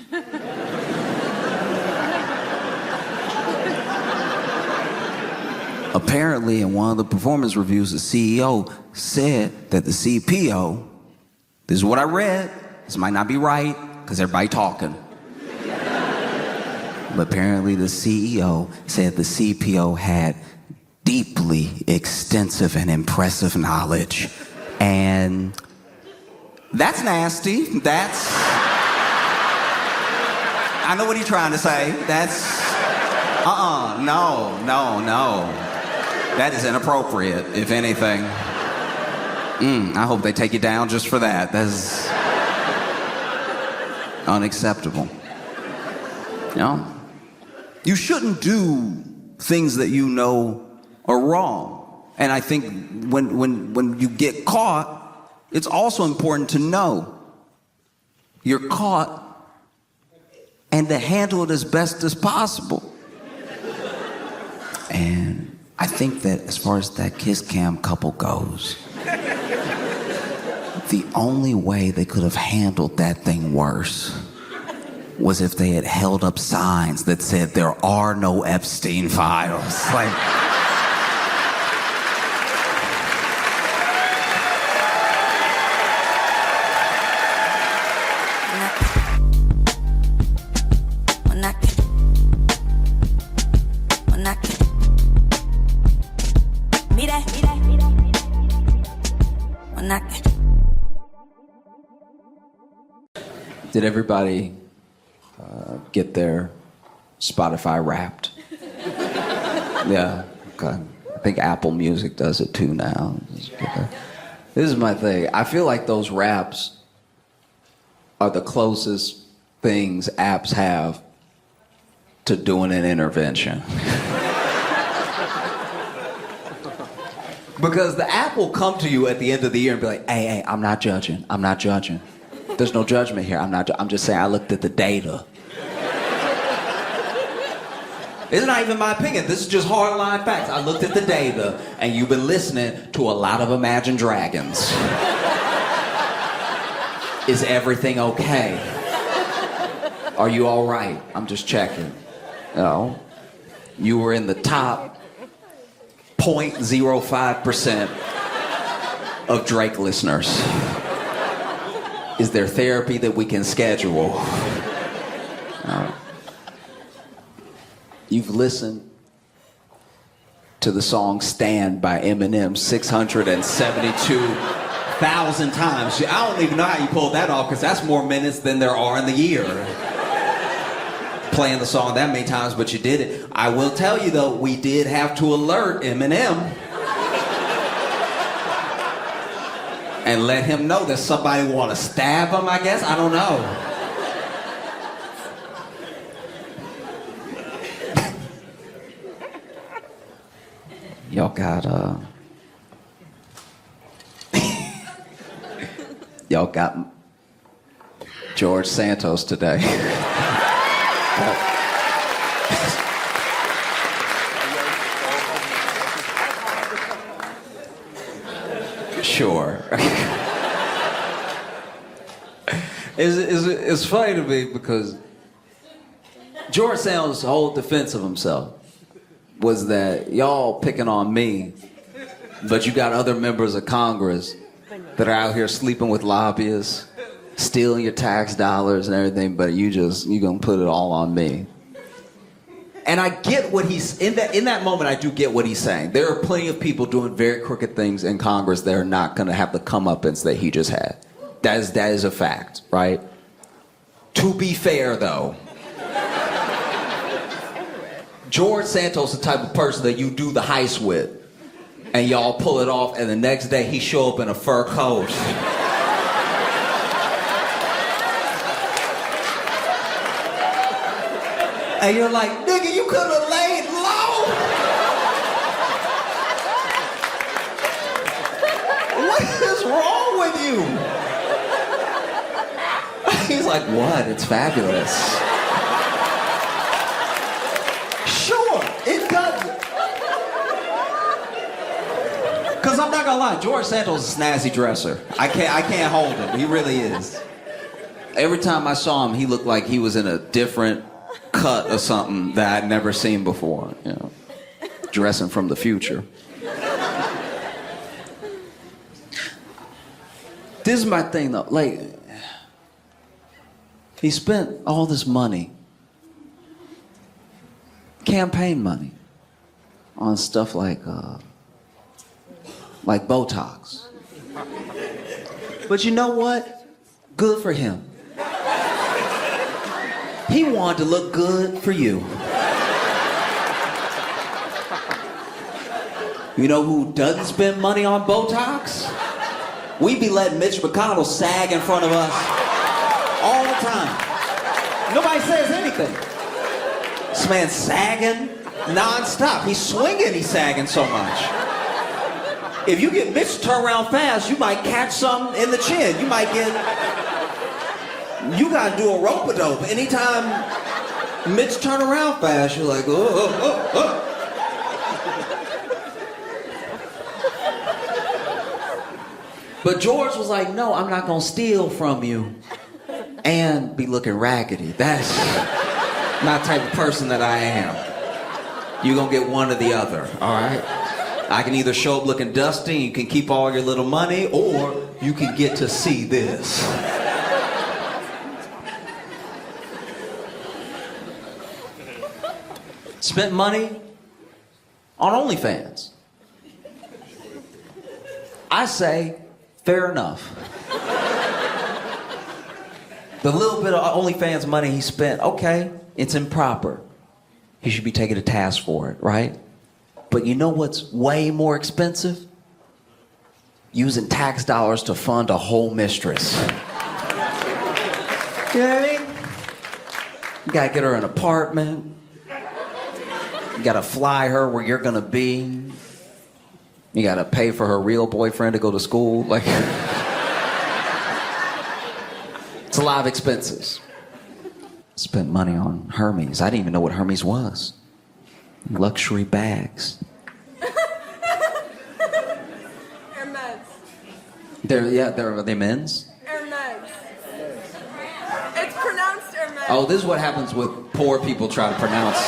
Speaker 3: Apparently, in one of the performance reviews, the CEO said that the CPO, this is what I read, this might not be right, because everybody talking. But apparently the CEO said the CPO had deeply extensive and impressive knowledge. And that's nasty. I know what he's trying to say. No. That is inappropriate, if anything. I hope they take you down just for that. That's unacceptable. You know? You shouldn't do things that you know are wrong. And I think when you get caught, it's also important to know you're caught and to handle it as best as possible. And I think that as far as that kiss cam couple goes, the only way they could have handled that thing worse was if they had held up signs that said there are no Epstein files. Like,
Speaker 4: Did everybody get their Spotify Wrapped? Yeah, okay. I think Apple Music does it too now. This is my thing. I feel like those Wraps are the closest things apps have to doing an intervention. Because the app will come to you at the end of the year and be like, hey, I'm not judging. There's no judgment here. I'm just saying I looked at the data. It's not even my opinion. This is just hardline facts. I looked at the data, and you've been listening to a lot of Imagine Dragons. Is everything okay? Are you all right? I'm just checking. No. You were in the top 0.05% of Drake listeners. Is there therapy that we can schedule? No. You've listened to the song Stand by Eminem 672,000 times. I don't even know how you pulled that off, because that's more minutes than there are in the year. Playing the song that many times, but you did it. I will tell you though, we did have to alert Eminem and let him know that somebody want to stab him, I guess. I don't know. Y'all got y'all got George Santos today. Sure. It's funny to me because George Santos' whole defense of himself was that y'all picking on me, but you got other members of Congress that are out here sleeping with lobbyists, stealing your tax dollars and everything, but you gonna put it all on me. And I get what he's, in that moment I do get what he's saying. There are plenty of people doing very crooked things in Congress that are not gonna have the comeuppance that he just had. That is a fact, right? To be fair though, George Santos is the type of person that you do the heist with, and y'all pull it off, and the next day he show up in a fur coat. And you're like, nigga, you could have laid low. What is wrong with you? He's like, what? It's fabulous. Sure, it does. Because I'm not gonna lie, George Santos is a snazzy dresser. I can't hold him. He really is. Every time I saw him, he looked like he was in a different cut or something that I'd never seen before, you know, dressing from the future. This is my thing though, like, he spent all this money campaign money on stuff like Botox. But you know what? Good for him. He wanted to look good for you. You know who doesn't spend money on Botox? We be letting Mitch McConnell sag in front of us all the time. Nobody says anything. This man's sagging nonstop. He's swinging, he's sagging so much. If you get Mitch to turn around fast, you might catch some in the chin. You gotta do a rope-a-dope. Anytime Mitch turn around fast, you're like, oh. But George was like, no, I'm not gonna steal from you and be looking raggedy. That's not the type of person that I am. You're gonna get one or the other, all right? I can either show up looking dusty, you can keep all your little money, or you can get to see this. Spent money on OnlyFans. I say, fair enough. The little bit of OnlyFans money he spent, okay, it's improper. He should be taken to task for it, right? But you know what's way more expensive? Using tax dollars to fund a whole mistress. You know what I mean? You gotta get her an apartment. You gotta fly her where you're gonna be. You gotta pay for her real boyfriend to go to school. Like, it's a lot of expenses. Spent money on Hermes. I didn't even know what Hermes was. Luxury bags.
Speaker 5: Hermes.
Speaker 4: Are they men's?
Speaker 5: Hermes. It's pronounced Hermes.
Speaker 4: Oh, this is what happens with poor people try to pronounce.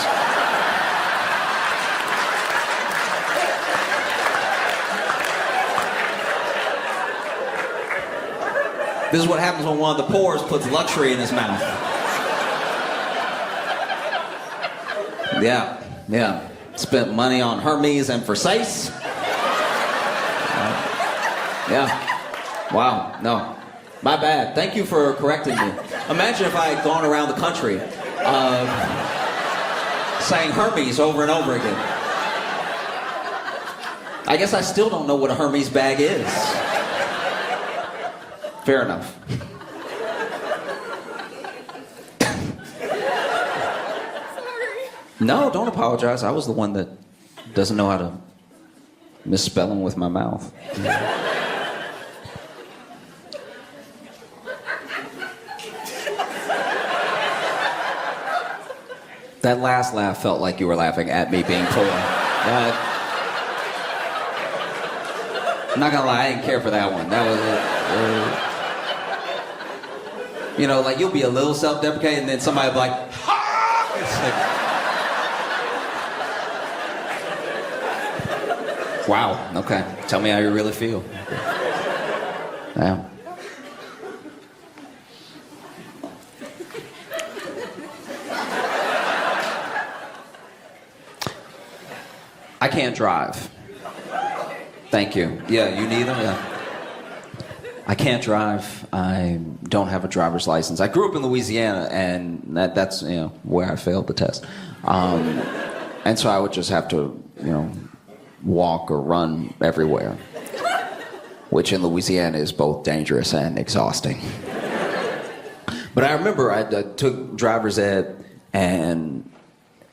Speaker 4: This is what happens when one of the poorest puts luxury in his mouth. Yeah. Spent money on Hermes and Versace. Yeah. Wow, no. My bad. Thank you for correcting me. Imagine if I had gone around the country saying Hermes over and over again. I guess I still don't know what a Hermes bag is. Fair enough. No, don't apologize. I was the one that doesn't know how to misspell them with my mouth. That last laugh felt like you were laughing at me being poor. I'm not gonna lie, I didn't care for that one. That was it. You know, like you'll be a little self-deprecating and then somebody will be like, ha! It's like, wow, okay. Tell me how you really feel. Yeah. I can't drive. Thank you. Yeah, you need them? Yeah. I can't drive. I don't have a driver's license. I grew up in Louisiana, and that's where I failed the test. And so I would just have to, walk or run everywhere, which in Louisiana is both dangerous and exhausting. But I remember I took driver's ed, and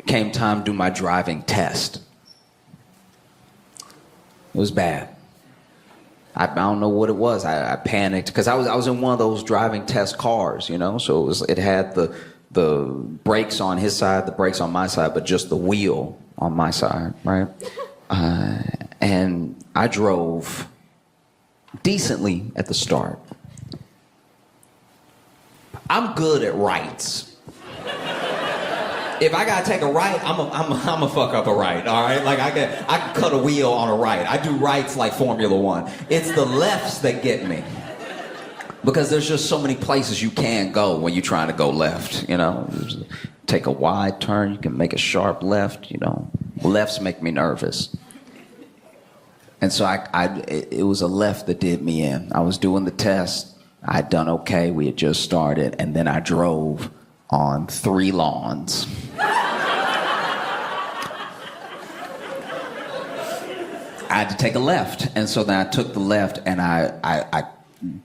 Speaker 4: came time to do my driving test. It was bad. I don't know what it was. I panicked because I was in one of those driving test cars, So it had the brakes on his side, the brakes on my side, but just the wheel on my side, right? And I drove decently at the start. I'm good at rights. If I gotta take a right, I'm a fuck up a right, all right? Like I can cut a wheel on a right. I do rights like Formula One. It's the lefts that get me. Because there's just so many places you can go when you're trying to go left,
Speaker 3: take a wide turn. You can make a sharp left. Lefts make me nervous. And so it was a left that did me in. I was doing the test. I'd done okay. We had just started. And then I drove on 3 lawns. I had to take a left. And so then I took the left, and I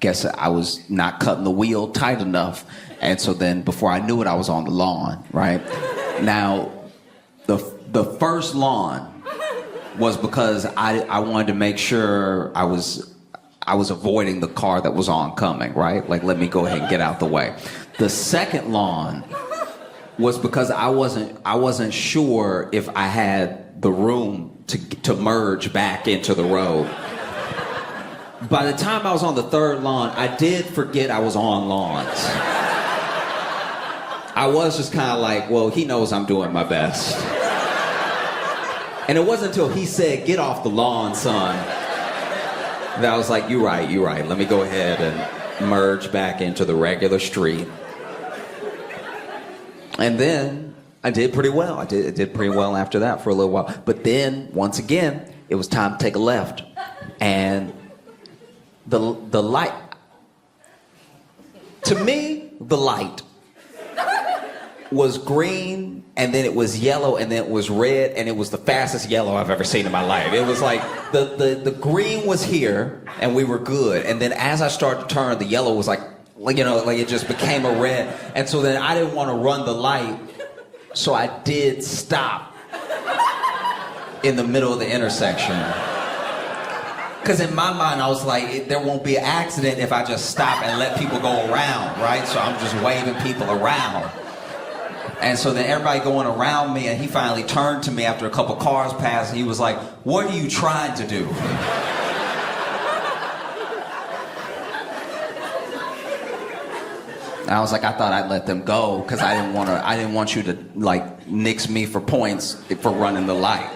Speaker 3: guess I was not cutting the wheel tight enough. And so then before I knew it, I was on the lawn, right? Now, the first lawn was because I wanted to make sure I was avoiding the car that was oncoming, right? Like, let me go ahead and get out the way. The second lawn was because I wasn't sure if I had the room to merge back into the road. By the time I was on the third lawn, I did forget I was on lawns. I was just kind of like, well, he knows I'm doing my best. And it wasn't until he said, "Get off the lawn, son," that I was like, you're right. Let me go ahead and merge back into the regular street. And then I did pretty well. I did pretty well after that for a little while. But then, once again, it was time to take a left. And the light, to me, the light was green, and then it was yellow, and then it was red, and it was the fastest yellow I've ever seen in my life. It was like the green was here, and we were good. And then as I started to turn, the yellow was like it just became a red. And so then I didn't want to run the light, so I did stop in the middle of the intersection. Because in my mind, I was like, there won't be an accident if I just stop and let people go around, right? So I'm just waving people around. And so then everybody going around me, and he finally turned to me after a couple cars passed, and he was like, "What are you trying to do?" And I was like, I thought I'd let them go because I didn't want you to like nix me for points for running the light.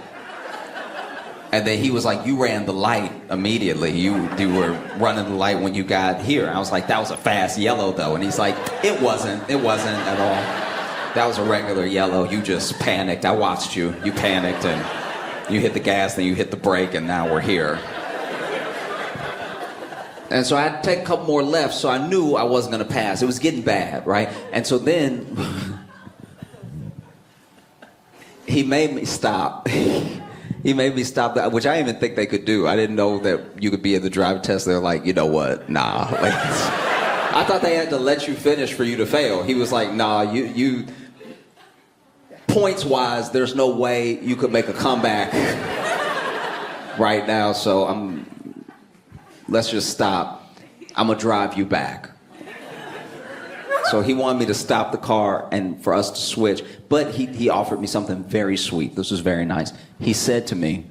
Speaker 3: And then he was like, "You ran the light immediately. You were running the light when you got here." And I was like, "That was a fast yellow though." And he's like, It wasn't at all. That was a regular yellow. You just panicked. I watched you. You panicked and you hit the gas, then you hit the brake, and now we're here. And so I had to take a couple more lefts, so I knew I wasn't going to pass. It was getting bad, right? And so then he made me stop. He made me stop, which I didn't even think they could do. I didn't know that you could be in the driver test. They're like, "You know what? Nah." Like, I thought they had to let you finish for you to fail. He was like, "Nah, you points-wise, there's no way you could make a comeback right now, so let's just stop. I'm gonna drive you back." So he wanted me to stop the car and for us to switch, but he offered me something very sweet. This was very nice. He said to me,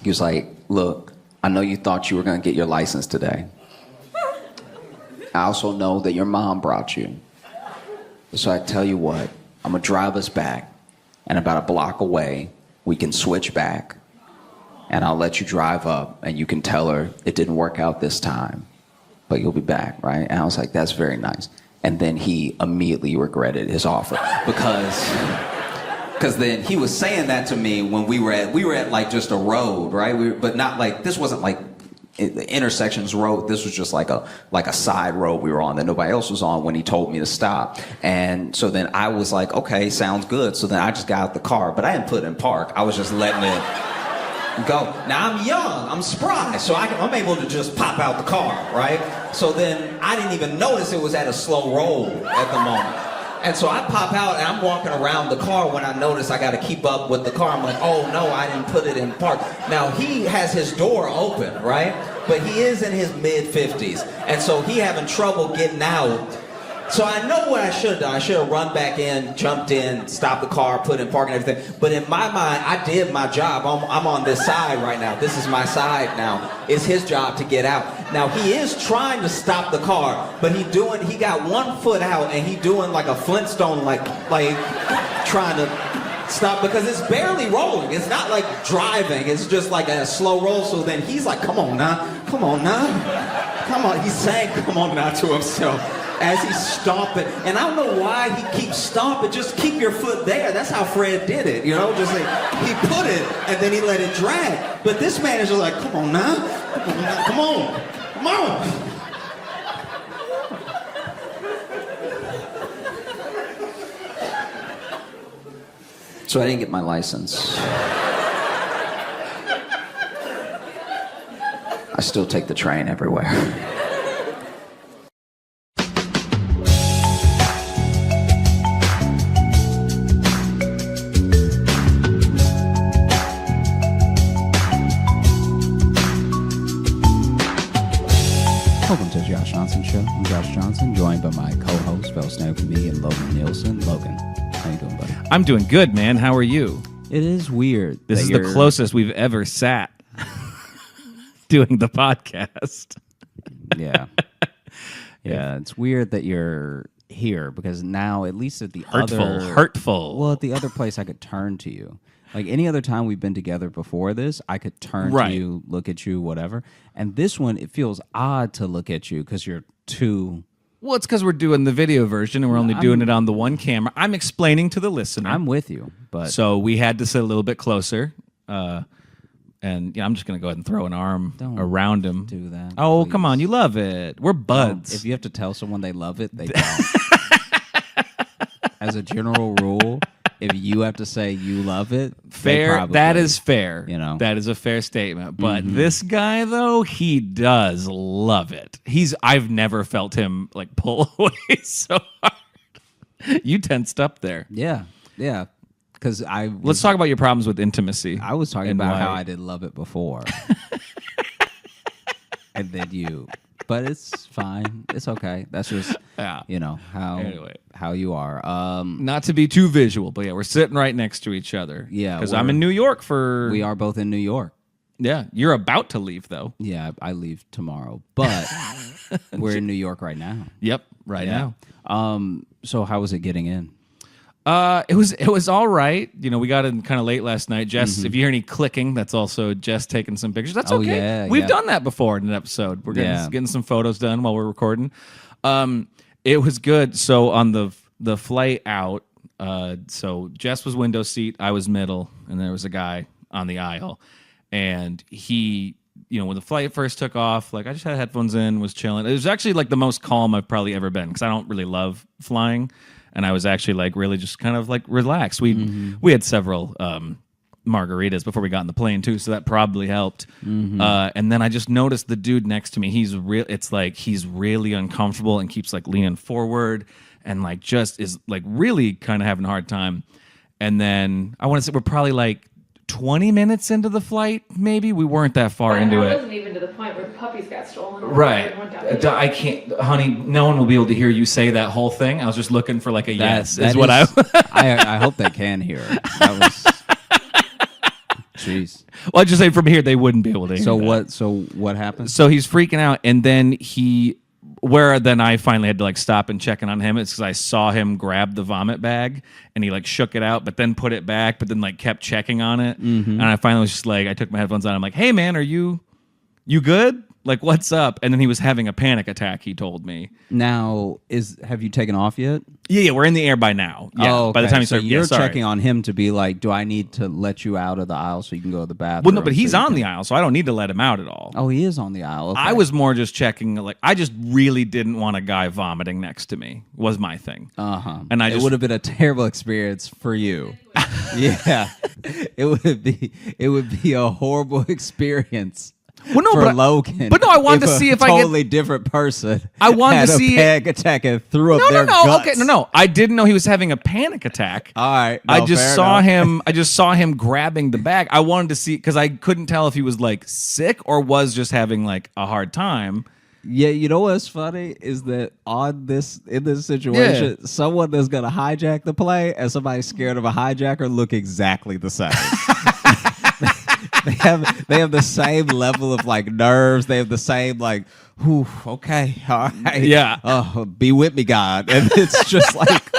Speaker 3: he was like, "Look, I know you thought you were gonna get your license today. I also know that your mom brought you. So I tell you what, I'm gonna drive us back, and about a block away, we can switch back, and I'll let you drive up, and you can tell her it didn't work out this time, but you'll be back, right?" And I was like, "That's very nice." And then he immediately regretted his offer because then he was saying that to me when we were at like just a road, right? But not like, this wasn't like the intersections road. This was just like a side road we were on that nobody else was on when he told me to stop. And so then I was like, okay, sounds good. So then I just got out the car, but I didn't put it in park. I was just letting it go. Now I'm young, I'm spry, so I'm able to just pop out the car, right? So then I didn't even notice it was at a slow roll at the moment. And so I pop out and I'm walking around the car when I notice I got to keep up with the car. I'm like, oh no, I didn't put it in park. Now he has his door open, right? But he is in his mid-50s. And so he having trouble getting out. So I know what I should have done. I should have run back in, jumped in, stopped the car, put in park and everything. But in my mind, I did my job. I'm on this side right now. This is my side now. It's his job to get out. Now he is trying to stop the car, but he got 1 foot out and he doing like a Flintstone, like trying to stop because it's barely rolling. It's not like driving. It's just like a slow roll. So then he's like, come on now. Come on. He's saying come on now to himself.
Speaker 4: as he's stomping. And I don't know why he keeps stomping. Just keep your foot there. That's how Fred did it, Just like, he put it, and then he let it drag. But this man is just like, come on now. Come on. Come on. So I didn't get my license. I still take the train everywhere.
Speaker 3: Welcome to the Josh Johnson Show. I'm Josh Johnson, joined by my co-host, fellow stand-up comedian Logan Nielsen. Logan, how you doing, buddy?
Speaker 6: I'm doing good, man. How are you?
Speaker 3: It is weird.
Speaker 6: This is the closest we've ever sat doing the podcast.
Speaker 3: Yeah. Yeah, it's weird that you're here because now, at least at the
Speaker 6: hurtful.
Speaker 3: Well, at the other place, I could turn to you. Like any other time we've been together before this, I could turn to you, look at you, whatever. And this one, it feels odd to look at you because you're too...
Speaker 6: Well, it's because we're doing the video version and we're only doing it on the one camera. I'm explaining to the listener.
Speaker 3: I'm with you, but...
Speaker 6: So we had to sit a little bit closer. And I'm just going to go ahead and throw an arm around him.
Speaker 3: Do that.
Speaker 6: Oh,
Speaker 3: please.
Speaker 6: Come on. You love it. We're buds.
Speaker 3: If you have to tell someone they love it, they don't. As a general rule, if you have to say you love it,
Speaker 6: fair. That is fair.
Speaker 3: That
Speaker 6: is a fair statement. But this guy, though, he does love it. I've never felt him like pull away so hard. You tensed up there.
Speaker 3: Yeah. Because
Speaker 6: let's talk about your problems with intimacy.
Speaker 3: I was talking about how I didn't love it before, and then you. But it's fine. It's okay. That's just how you are.
Speaker 6: Not to be too visual, but yeah, we're sitting right next to each other.
Speaker 3: Yeah,
Speaker 6: because I'm in New York for.
Speaker 3: We are both in New York.
Speaker 6: Yeah, you're about to leave though.
Speaker 3: Yeah, I leave tomorrow, but we're in New York right now.
Speaker 6: Yep, right now.
Speaker 3: So how was it getting in?
Speaker 6: It was all right. We got in kind of late last night. Jess, if you hear any clicking, that's also Jess taking some pictures. That's okay.
Speaker 3: Yeah,
Speaker 6: We've done that before in an episode. We're getting some photos done while we're recording. It was good. So on the flight out, so Jess was window seat, I was middle, and there was a guy on the aisle. And he, when the flight first took off, like I just had headphones in, was chilling. It was actually like the most calm I've probably ever been because I don't really love flying. And I was actually like really just kind of like relaxed. We had several margaritas before we got on the plane too, so that probably helped. And then I just noticed the dude next to me. It's like he's really uncomfortable and keeps like leaning forward and like just is like really kind of having a hard time. And then I want to say we're probably like 20 minutes into the flight, maybe. We weren't that far into it.
Speaker 7: It wasn't even to the point where the puppies got stolen.
Speaker 6: Right. I can't, honey, no one will be able to hear you say that whole thing. I was just looking for like a yes.
Speaker 3: I hope they can hear it. That was... Jeez.
Speaker 6: Well, I'd just say from here, they wouldn't be able to hear that.
Speaker 3: So what happened?
Speaker 6: So he's freaking out, and then then I finally had to like stop and check in on him. It's because I saw him grab the vomit bag and he like shook it out, but then put it back, but then like kept checking on it. And I finally was just like, I took my headphones on. I'm like, hey man, are you good? Like, what's up? And then he was having a panic attack, he told me.
Speaker 3: Now, have you taken off yet?
Speaker 6: Yeah, we're in the air by now. Yeah,
Speaker 3: okay.
Speaker 6: By the time
Speaker 3: you're checking on him to be like, do I need to let you out of the aisle so you can go to the bathroom?
Speaker 6: Well, no, but he's on the aisle, so I don't need to let him out at all.
Speaker 3: Oh, he is on the aisle. Okay.
Speaker 6: I was more just checking, like, I just really didn't want a guy vomiting next to me, was my thing.
Speaker 3: And it would have been a terrible experience for you. Yeah. It would be a horrible experience.
Speaker 6: Well, no,
Speaker 3: for Logan.
Speaker 6: But no, I wanted to see if I get
Speaker 3: totally different person.
Speaker 6: I wanted to see
Speaker 3: a panic attack and threw up their guts.
Speaker 6: Okay, no. I didn't know he was having a panic attack.
Speaker 3: All right,
Speaker 6: I just saw him. I just saw him grabbing the bag. I wanted to see because I couldn't tell if he was like sick or was just having like a hard time.
Speaker 3: Yeah, you know what's funny is that in this situation, someone that's gonna hijack the play and somebody scared of a hijacker look exactly the same. They have the same level of like nerves. They have the same like, whew, okay, all right,
Speaker 6: yeah.
Speaker 3: Oh, be with me, God. And it's just like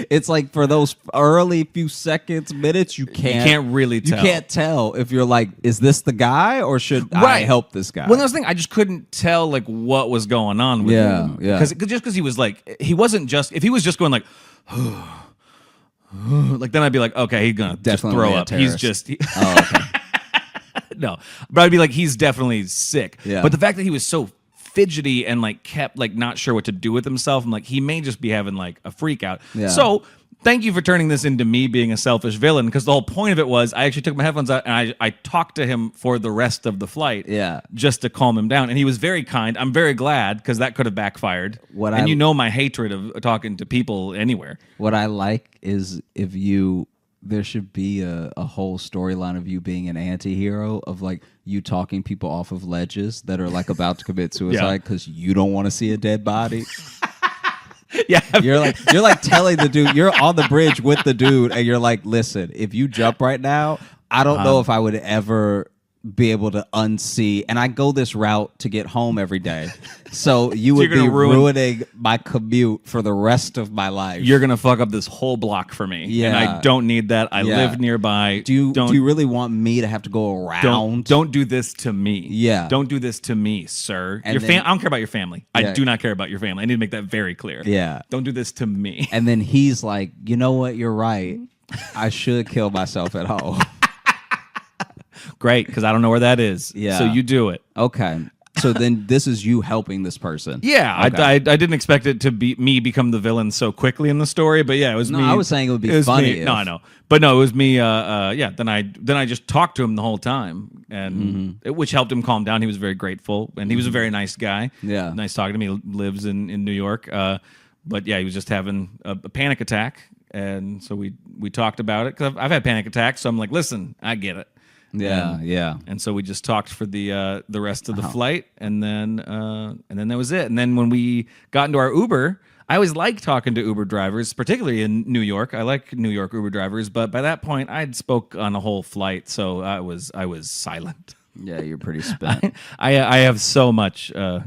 Speaker 3: It's like for those early few seconds, minutes, you
Speaker 6: can't really tell.
Speaker 3: You can't tell if you're like, is this the guy or should I help this guy?
Speaker 6: Well, that's the thing. I just couldn't tell like what was going on with him.
Speaker 3: Yeah.
Speaker 6: Because he was like, he wasn't just, if he was just going like, like then I'd be like, okay, he's gonna just throw up. He's just.
Speaker 3: Oh, okay.
Speaker 6: No, but I'd be like, he's definitely sick.
Speaker 3: Yeah.
Speaker 6: But the fact that he was so fidgety and like kept like not sure what to do with himself, I'm like, he may just be having like a freak out.
Speaker 3: Yeah.
Speaker 6: So thank you for turning this into me being a selfish villain, because the whole point of it was I actually took my headphones out and I talked to him for the rest of the flight.
Speaker 3: Yeah.
Speaker 6: Just to calm him down. And he was very kind. I'm very glad, because that could have backfired. You know my hatred of talking to people anywhere.
Speaker 3: What I like is there should be a whole storyline of you being an anti-hero, of like you talking people off of ledges that are like about to commit suicide because you don't want to see a dead body.
Speaker 6: Yeah.
Speaker 3: You're like telling the dude, you're on the bridge with the dude and you're like, listen, if you jump right now, I don't know if I would ever be able to unsee, and I go this route to get home every day. So you would be ruining my commute for the rest of my life.
Speaker 6: You're gonna fuck up this whole block for me.
Speaker 3: Yeah.
Speaker 6: And I don't need that. I live nearby.
Speaker 3: Do you really want me to have to go around?
Speaker 6: Don't do this to me.
Speaker 3: Yeah.
Speaker 6: Don't do this to me, sir.
Speaker 3: And
Speaker 6: I don't care about your family. I do not care about your family. I need to make that very clear.
Speaker 3: Yeah.
Speaker 6: Don't do this to me.
Speaker 3: And then he's like, you know what? You're right. I should kill myself at home.
Speaker 6: Great, because I don't know where that is.
Speaker 3: Yeah.
Speaker 6: So you do it.
Speaker 3: Okay. So then this is you helping this person.
Speaker 6: Yeah.
Speaker 3: Okay.
Speaker 6: I didn't expect it to be me become the villain so quickly in the story, but yeah, it was me.
Speaker 3: No, I was saying it would be funny.
Speaker 6: No, I know. But no, it was me. Then I just talked to him the whole time, and which helped him calm down. He was very grateful, and he was a very nice guy.
Speaker 3: Yeah.
Speaker 6: Nice talking to me. He lives in New York. But yeah, he was just having a panic attack. And so we talked about it, because I've had panic attacks. So I'm like, listen, I get it.
Speaker 3: Yeah.
Speaker 6: And so we just talked for the rest of the flight, and then that was it. And then when we got into our Uber, I always like talking to Uber drivers, particularly in New York. I like New York Uber drivers, but by that point, I'd spoke on a whole flight, so I was silent.
Speaker 3: Yeah, you're pretty spent.
Speaker 6: I have so much I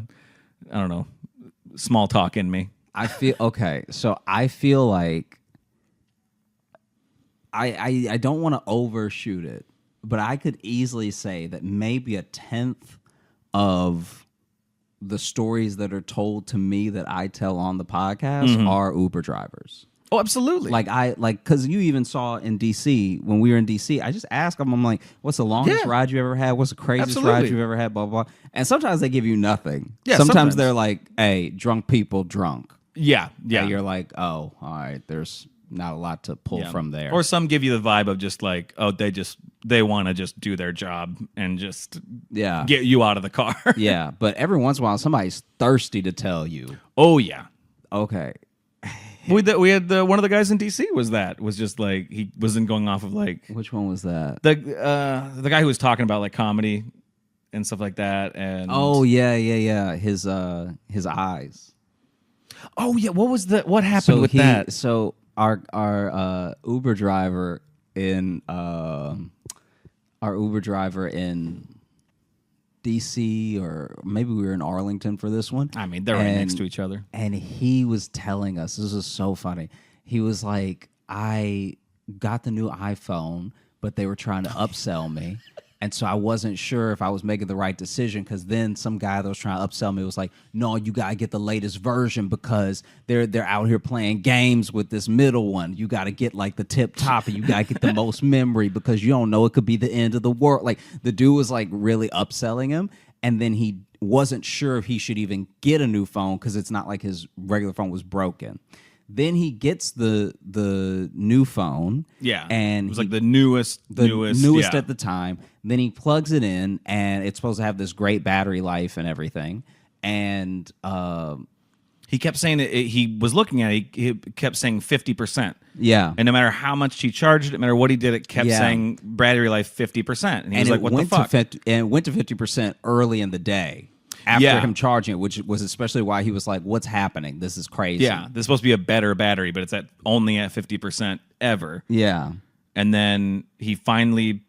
Speaker 6: don't know, small talk in me.
Speaker 3: I feel like I don't want to overshoot it, but I could easily say that maybe 1/10 of the stories that are told to me that I tell on the podcast are Uber drivers.
Speaker 6: Oh, absolutely.
Speaker 3: Because you even saw in DC, when we were in DC, I just asked them, I'm like, what's the longest ride you ever had? What's the craziest ride you've ever had? Blah, blah, blah. And sometimes they give you nothing.
Speaker 6: Yeah,
Speaker 3: sometimes they're like, hey, drunk people drunk.
Speaker 6: Yeah.
Speaker 3: And you're like, oh, all right, there's not a lot to pull from there.
Speaker 6: Or some give you the vibe of just like, oh, they want to just do their job and just get you out of the car.
Speaker 3: Yeah, but every once in a while, somebody's thirsty to tell you.
Speaker 6: Oh, yeah.
Speaker 3: Okay.
Speaker 6: We had one of the guys in DC was just like, he wasn't going off of like.
Speaker 3: Which one was that?
Speaker 6: The guy who was talking about like comedy and stuff like that. And
Speaker 3: oh, yeah. His eyes.
Speaker 6: Oh, yeah. What happened with that?
Speaker 3: So our Uber driver in DC, or maybe we were in Arlington for this one.
Speaker 6: I mean, they're right next to each other.
Speaker 3: And he was telling us, this is so funny. He was like, I got the new iPhone, but they were trying to upsell me. And so I wasn't sure if I was making the right decision, because then some guy that was trying to upsell me was like, no, you got to get the latest version because they're out here playing games with this middle one. You got to get like the tip top, and you got to get the most memory because you don't know, it could be the end of the world. Like the dude was like really upselling him. And then he wasn't sure if he should even get a new phone because it's not like his regular phone was broken. Then he gets the new phone.
Speaker 6: Yeah.
Speaker 3: And
Speaker 6: it was like the newest
Speaker 3: at the time. Then he plugs it in, and it's supposed to have this great battery life and everything. And
Speaker 6: he kept saying that he was looking at it, he kept saying 50%.
Speaker 3: Yeah.
Speaker 6: And no matter how much he charged it, no matter what he did, it kept saying battery life 50%. And he was like, what the fuck?
Speaker 3: And it went to 50% early in the day. After him charging it, which was especially why he was like, what's happening? This is crazy.
Speaker 6: Yeah, this is supposed to be a better battery, but it's only at 50% ever.
Speaker 3: Yeah.
Speaker 6: And then he finally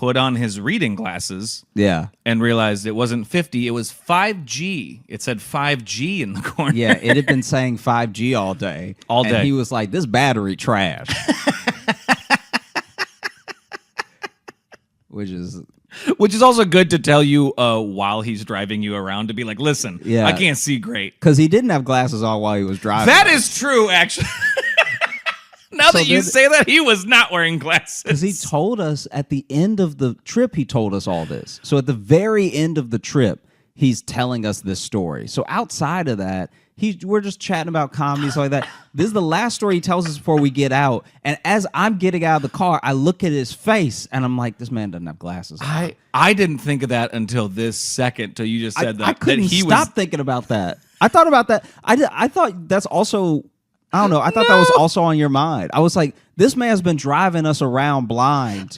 Speaker 6: put on his reading glasses.
Speaker 3: Yeah.
Speaker 6: And realized it wasn't 50, it was 5G. It said 5G in the corner.
Speaker 3: Yeah, it had been saying 5G all day.
Speaker 6: All day.
Speaker 3: And he was like, this battery trash. Which is
Speaker 6: also good to tell you while he's driving you around to be like, listen,
Speaker 3: Yeah.
Speaker 6: I can't see great.
Speaker 3: because he didn't have glasses on while he was driving.
Speaker 6: That is true, actually. Now
Speaker 3: So
Speaker 6: that you
Speaker 3: then-
Speaker 6: say that, he was not wearing glasses.
Speaker 3: Because he told us at the end of the trip, he told us all this. So at the very end of the trip, he's telling us this story. So outside of that, we're just chatting about comedy, stuff like that. This is the last story he tells us before we get out. And as I'm getting out of the car, I look at his face and I'm like, this man doesn't have glasses on.
Speaker 6: I didn't think of that until this second, till you just said that.
Speaker 3: I couldn't
Speaker 6: that he
Speaker 3: stop thinking about that. I thought about that. I thought that's also, I don't know. I thought that was also on your mind. I was like, this man's been driving us around blind.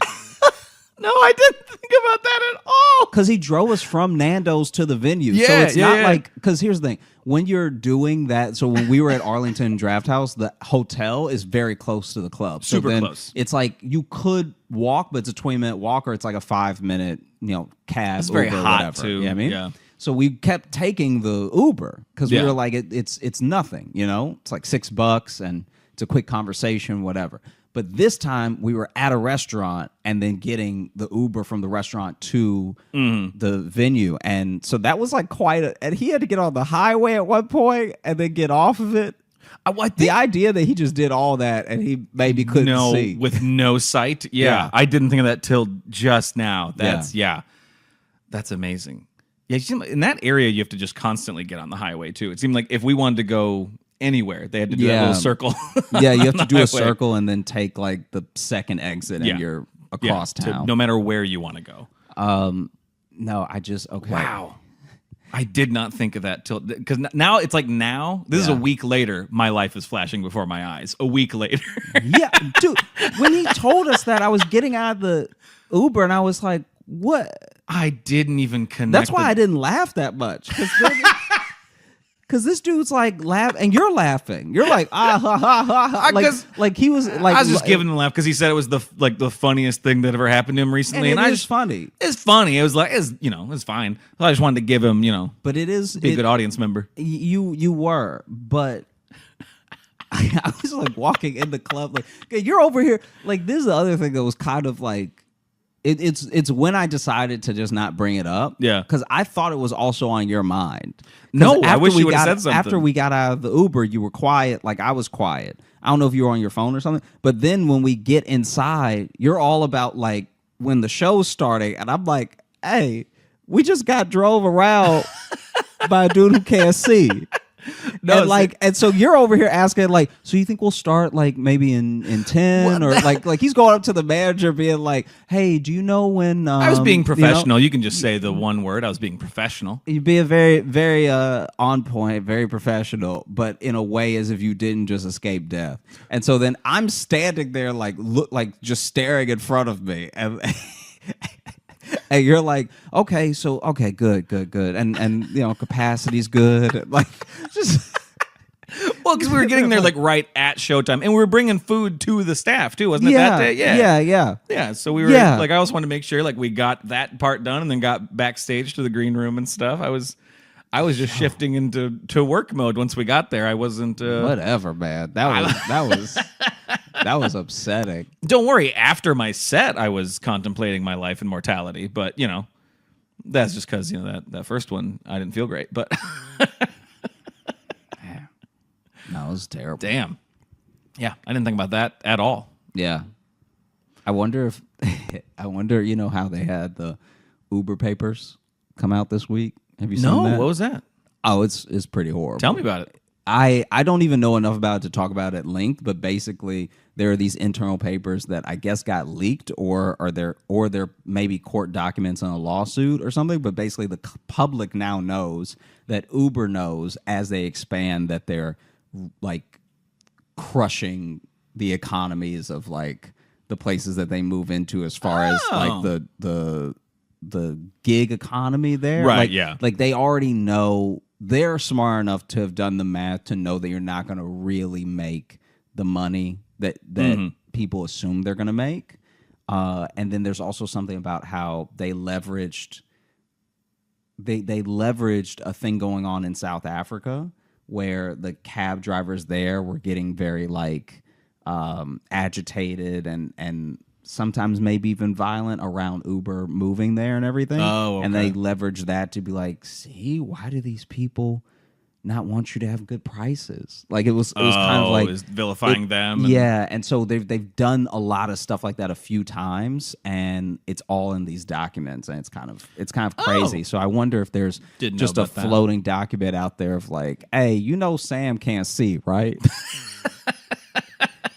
Speaker 6: No, I didn't think about that at all.
Speaker 3: Because he drove us from Nando's to the venue. So
Speaker 6: Yeah,
Speaker 3: it's
Speaker 6: yeah,
Speaker 3: not
Speaker 6: yeah.
Speaker 3: like, because here's the thing. When you're doing that, so when we were at Arlington Draft House, the hotel is very close to the club. So
Speaker 6: Super
Speaker 3: then
Speaker 6: close.
Speaker 3: It's like you could walk, but it's a 20-minute walk, or it's like a 5-minute, cab.
Speaker 6: It's very
Speaker 3: Uber,
Speaker 6: hot,
Speaker 3: whatever.
Speaker 6: too.
Speaker 3: You know what I mean?
Speaker 6: Yeah.
Speaker 3: So we kept taking the Uber because we
Speaker 6: Yeah.
Speaker 3: were like, it's nothing, It's like $6 and it's a quick conversation, whatever. But this time we were at a restaurant and then getting the Uber from the restaurant to the venue. And so that was like and he had to get on the highway at one point and then get off of it. The idea that he just did all that and he maybe couldn't see.
Speaker 6: With no sight. Yeah. I didn't think of that till just now. That's amazing. Yeah, in that area, you have to just constantly get on the highway, too. It seemed like if we wanted to go anywhere, they had to do that little circle.
Speaker 3: Yeah, you have to do a
Speaker 6: highway.
Speaker 3: circle and then take like the second exit and you're across town.
Speaker 6: No matter where you want to go.
Speaker 3: No, okay.
Speaker 6: Wow. I did not think of that till, because now it's like this is a week later, my life is flashing before my eyes. A week later.
Speaker 3: Yeah, dude, when he told us that, I was getting out of the Uber and I was like, what?
Speaker 6: I didn't even connect.
Speaker 3: That's why I didn't laugh that much. Because this dude's like laugh, and you're laughing. You're like ha ha ha ha. Like he was like.
Speaker 6: I was just giving him a laugh because he said it was the funniest thing that ever happened to him recently, and
Speaker 3: it
Speaker 6: I
Speaker 3: is
Speaker 6: just
Speaker 3: funny.
Speaker 6: It's funny. It was like it's fine. I just wanted to give him
Speaker 3: But it is
Speaker 6: be a good audience member.
Speaker 3: You were, but I was like walking in the club like, okay, you're over here. Like this is the other thing that was kind of like. It's when I decided to just not bring it up.
Speaker 6: Yeah.
Speaker 3: Because I thought it was also on your mind.
Speaker 6: No, I wish you
Speaker 3: would
Speaker 6: would've said something.
Speaker 3: After we got out of the Uber, you were quiet. Like I was quiet. I don't know if you were on your phone or something. But then when we get inside, you're all about like when the show's starting. And I'm like, hey, we just got drove around by a dude who can't see.
Speaker 6: No,
Speaker 3: and so you're over here asking like, so you think we'll start like maybe in 10 or like he's going up to the manager being like, hey, do you know when
Speaker 6: I was being professional. You can just say the one word. I was being professional.
Speaker 3: You'd be a very, very on point, very professional, but in a way as if you didn't just escape death. And so then I'm standing there like just staring in front of me and and you're like, okay, good. And capacity's good. Like, just.
Speaker 6: Well, because we were getting there like right at showtime, and we were bringing food to the staff too, wasn't it that day? Yeah. So we were like, I also wanted to make sure like we got that part done, and then got backstage to the green room and stuff. I was just shifting into work mode once we got there. I wasn't.
Speaker 3: Whatever, man. That was upsetting.
Speaker 6: Don't worry. After my set, I was contemplating my life and mortality, but that's just because that first one I didn't feel great. But
Speaker 3: no, it was terrible.
Speaker 6: Damn. Yeah, I didn't think about that at all.
Speaker 3: Yeah, I wonder how they had the Uber papers come out this week. Have you seen that?
Speaker 6: What was that?
Speaker 3: Oh, it's pretty horrible.
Speaker 6: Tell me about it.
Speaker 3: I don't even know enough about it to talk about it at length, but basically there are these internal papers that I guess got leaked or they're maybe court documents in a lawsuit or something, but basically the public now knows that Uber knows as they expand that they're like crushing the economies of like the places that they move into as far as like the gig economy there.
Speaker 6: Right,
Speaker 3: like,
Speaker 6: yeah.
Speaker 3: Like they already know. They're smart enough to have done the math to know that you're not going to really make the money that people assume they're going to make. And then there's also something about how they leveraged a thing going on in South Africa where the cab drivers there were getting very like agitated and sometimes maybe even violent around Uber moving there and everything.
Speaker 6: Oh, okay.
Speaker 3: And they leveraged that to be like, see, why do these people not want you to have good prices? Like it was kind of like
Speaker 6: vilifying them.
Speaker 3: Yeah, and so they've done a lot of stuff like that a few times, and it's all in these documents, and it's kind of crazy. So I wonder if there's just a floating document out there of like, hey, Sam can't see, right?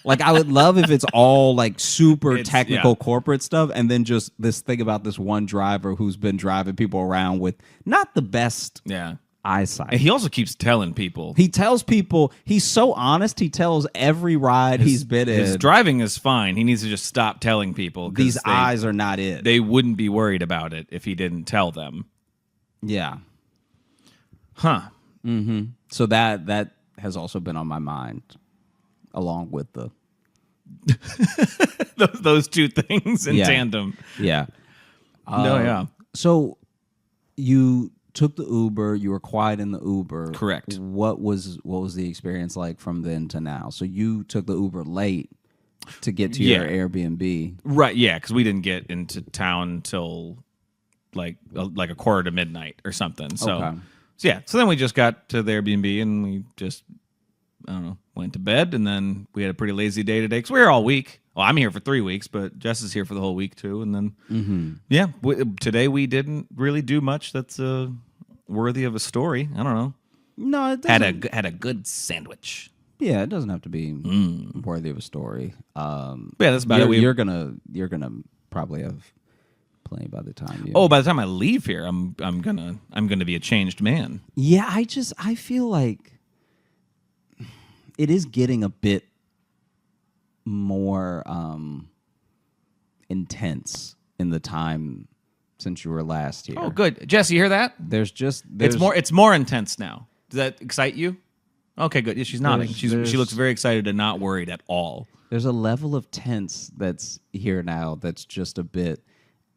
Speaker 3: Like I would love if it's all like super technical corporate stuff, and then just this thing about this one driver who's been driving people around with not the best eyesight.
Speaker 6: And he also keeps telling people.
Speaker 3: He tells people, he's so honest, he tells every ride he's been in.
Speaker 6: His driving is fine. He needs to just stop telling people.
Speaker 3: These eyes are not it.
Speaker 6: They wouldn't be worried about it if he didn't tell them.
Speaker 3: Yeah.
Speaker 6: Huh.
Speaker 3: Mm-hmm. So that has also been on my mind, along with the
Speaker 6: those two things in tandem.
Speaker 3: Yeah.
Speaker 6: Yeah.
Speaker 3: So you took the Uber. You were quiet in the Uber.
Speaker 6: Correct.
Speaker 3: What was the experience like from then to now? So you took the Uber late to get to your Airbnb.
Speaker 6: Right. Yeah, because we didn't get into town till like a quarter to midnight or something. So so then we just got to the Airbnb and we just went to bed, and then we had a pretty lazy day today because we were all week. Well, I'm here for 3 weeks, but Jess is here for the whole week too. And then, today we didn't really do much that's worthy of a story. I don't know.
Speaker 3: No, it doesn't.
Speaker 6: Had a good sandwich.
Speaker 3: Yeah, it doesn't have to be worthy of a story.
Speaker 6: That's about it.
Speaker 3: You're gonna probably have plenty by the time.
Speaker 6: By the time I leave here, I'm gonna be a changed man.
Speaker 3: Yeah, I feel like it is getting a bit more intense in the time since you were last here.
Speaker 6: Oh, good. Jesse, you hear that? It's more intense now. Does that excite you? Okay, good. Yeah, she's nodding. She looks very excited and not worried at all.
Speaker 3: There's a level of tense that's here now that's just a bit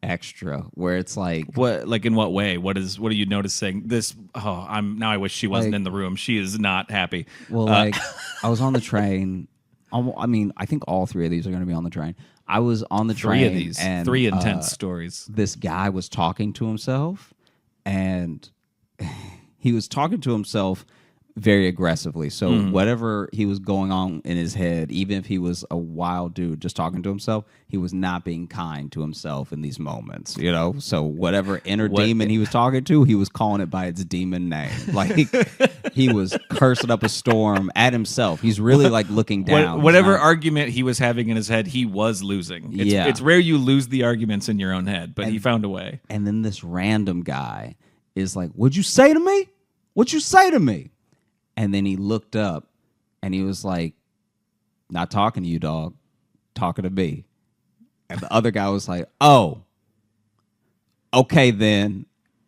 Speaker 3: extra, where it's like,
Speaker 6: what? Like in what way? What are you noticing? This? Oh, I wish she wasn't in the room. She is not happy.
Speaker 3: Well, I was on the train. I think all three of these are going to be on the train. I was on the train.
Speaker 6: 3 of these. And 3 intense stories.
Speaker 3: This guy was talking to himself, and he was talking to himself very aggressively. So whatever he was going on in his head, even if he was a wild dude just talking to himself, he was not being kind to himself in these moments, So whatever inner demon he was talking to, he was calling it by its demon name. Like he was cursing up a storm at himself. He's really like looking down.
Speaker 6: Whatever argument he was having in his head, he was losing. It's rare you lose the arguments in your own head, but he found a way.
Speaker 3: And then this random guy is like, "What'd you say to me? What'd you say to me?" And then he looked up and he was like, "Not talking to you, dog. Talking to me." And the other guy was like, "Oh, okay then."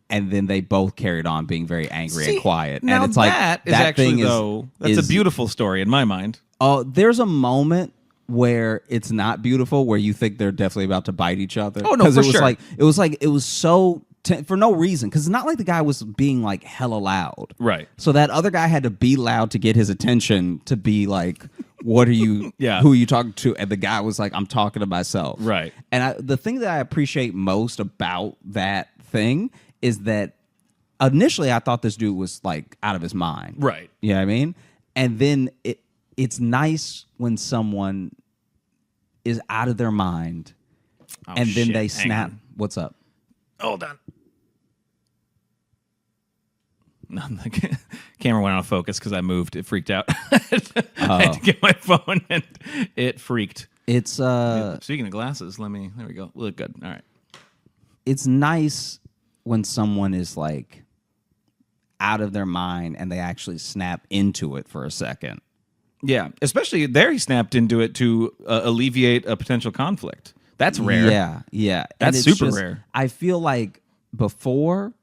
Speaker 3: And then they both carried on being very angry and quiet.
Speaker 6: Now
Speaker 3: and it's like
Speaker 6: that is actually, though, that's a beautiful story in my mind.
Speaker 3: There's a moment where it's not beautiful, where you think they're definitely about to bite each other.
Speaker 6: Oh no, for sure.
Speaker 3: It was so for no reason, because it's not like the guy was being like hella loud,
Speaker 6: right?
Speaker 3: So that other guy had to be loud to get his attention, to be like, "What are you? Who are you talking to?" And the guy was like, "I'm talking to myself."
Speaker 6: Right.
Speaker 3: And the thing that I appreciate most about that thing is that initially I thought this dude was like out of his mind,
Speaker 6: right?
Speaker 3: You know what I mean? And then it's nice when someone is out of their mind, and then they snap. What's up?
Speaker 6: Hold on. No, the camera went out of focus because I moved. It freaked out. I had to get my phone, and it freaked.
Speaker 3: It's
Speaker 6: speaking of glasses, there we go. Look good. All right.
Speaker 3: It's nice when someone is like out of their mind and they actually snap into it for a second.
Speaker 6: Yeah, especially there, he snapped into it to alleviate a potential conflict. That's rare.
Speaker 3: Yeah.
Speaker 6: That's super rare.
Speaker 3: I feel like before,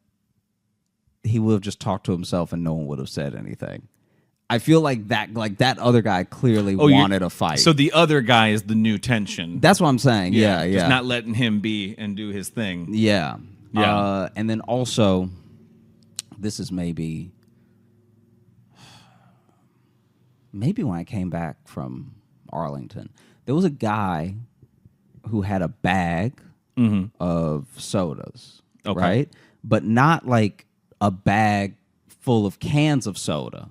Speaker 3: he would have just talked to himself and no one would have said anything. I feel like that other guy clearly wanted a fight.
Speaker 6: So the other guy is the new tension.
Speaker 3: That's what I'm saying. Yeah.
Speaker 6: Just not letting him be and do his thing.
Speaker 3: Yeah.
Speaker 6: Yeah.
Speaker 3: And then also, this is maybe when I came back from Arlington, there was a guy who had a bag of sodas, right? But not like a bag full of cans of soda.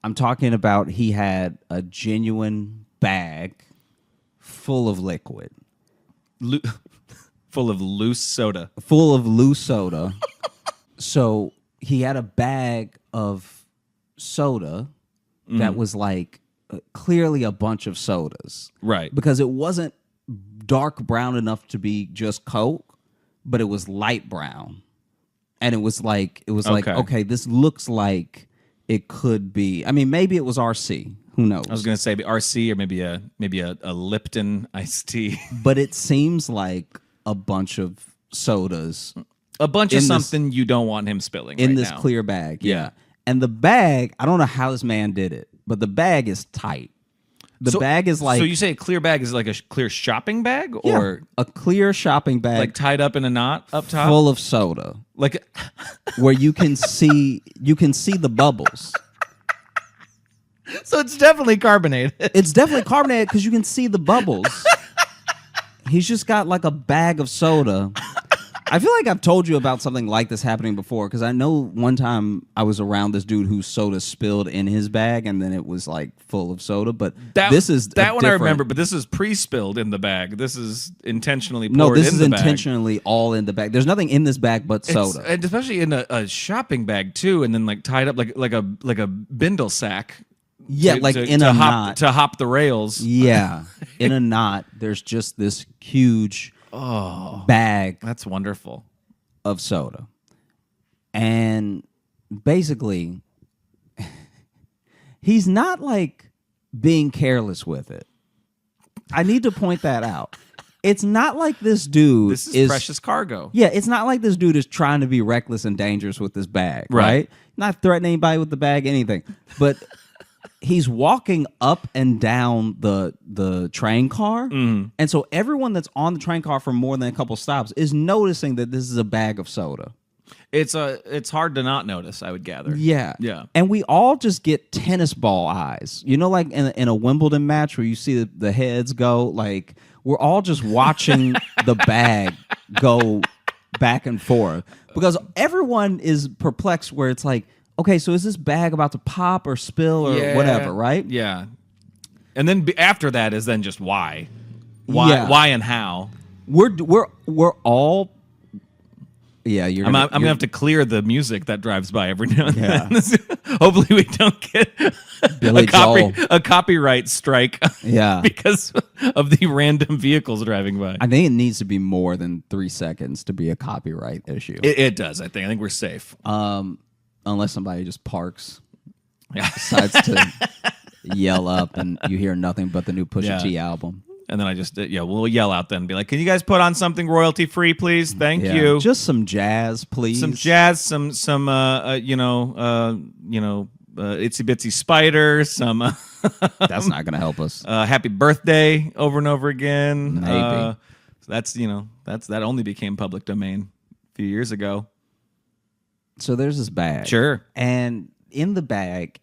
Speaker 3: I'm talking about he had a genuine bag full of liquid.
Speaker 6: Full of loose soda.
Speaker 3: Full of loose soda. So he had a bag of soda that was like clearly a bunch of sodas.
Speaker 6: Right.
Speaker 3: Because it wasn't dark brown enough to be just Coke, but it was light brown. And it was like, okay, this looks like it could be. I mean, maybe it was RC. Who knows?
Speaker 6: I was going to say RC or maybe a Lipton iced tea.
Speaker 3: But it seems like a bunch of sodas.
Speaker 6: A bunch of something you don't want him spilling
Speaker 3: in
Speaker 6: right
Speaker 3: this
Speaker 6: now.
Speaker 3: clear bag. Yeah. And the bag, I don't know how this man did it, but the bag is tight. The bag is like...
Speaker 6: So you say a clear bag is like a clear shopping bag? Or
Speaker 3: a clear shopping bag.
Speaker 6: like tied up in a knot up top?
Speaker 3: Full of soda.
Speaker 6: Like...
Speaker 3: where you can see the bubbles.
Speaker 6: So it's definitely carbonated.
Speaker 3: It's definitely carbonated because you can see the bubbles. He's just got like a bag of soda. I feel like I've told you about something like this happening before because I know one time I was around this dude whose soda spilled in his bag and then it was like full of soda. But this is
Speaker 6: that one I remember. But this is pre-spilled in the bag. This is intentionally poured in the bag.
Speaker 3: No, this is intentionally all in the bag. There's nothing in this bag but soda,
Speaker 6: and especially in a shopping bag too, and then like tied up like a bindle sack.
Speaker 3: Yeah, in a knot
Speaker 6: to hop the rails.
Speaker 3: Yeah, in a knot. There's just this huge bag.
Speaker 6: That's wonderful.
Speaker 3: Of soda, and basically, he's not like being careless with it. I need to point that out. It's not like this dude
Speaker 6: This is precious cargo.
Speaker 3: Yeah, it's not like this dude is trying to be reckless and dangerous with this bag, right? Not threatening anybody with the bag, anything, but. He's walking up and down the train car. And so everyone that's on the train car for more than a couple stops is noticing that this is a bag of soda.
Speaker 6: It's hard to not notice, I would gather.
Speaker 3: Yeah.
Speaker 6: Yeah.
Speaker 3: And we all just get tennis ball eyes. You know, like in a Wimbledon match where you see the heads go, like we're all just watching the bag go back and forth because everyone is perplexed where it's like, okay, so is this bag about to pop or spill or whatever, right?
Speaker 6: Yeah. And then after that is then just why. Why and how.
Speaker 3: We're all
Speaker 6: I'm gonna have to clear the music that drives by every now and then. Hopefully we don't get a copyright strike because of the random vehicles driving by.
Speaker 3: I think it needs to be more than 3 seconds to be a copyright issue.
Speaker 6: It does, I think we're safe.
Speaker 3: Unless somebody just parks, decides to yell up, and you hear nothing but the new Pusha T album.
Speaker 6: And then I just we'll yell out then and be like, "Can you guys put on something royalty free, please? Thank you.
Speaker 3: Just some jazz, please.
Speaker 6: Some jazz, some itsy bitsy spider. Some
Speaker 3: that's not gonna help us.
Speaker 6: Happy birthday over and over again.
Speaker 3: Maybe
Speaker 6: that only became public domain a few years ago.
Speaker 3: So there's this bag.
Speaker 6: Sure.
Speaker 3: And in the bag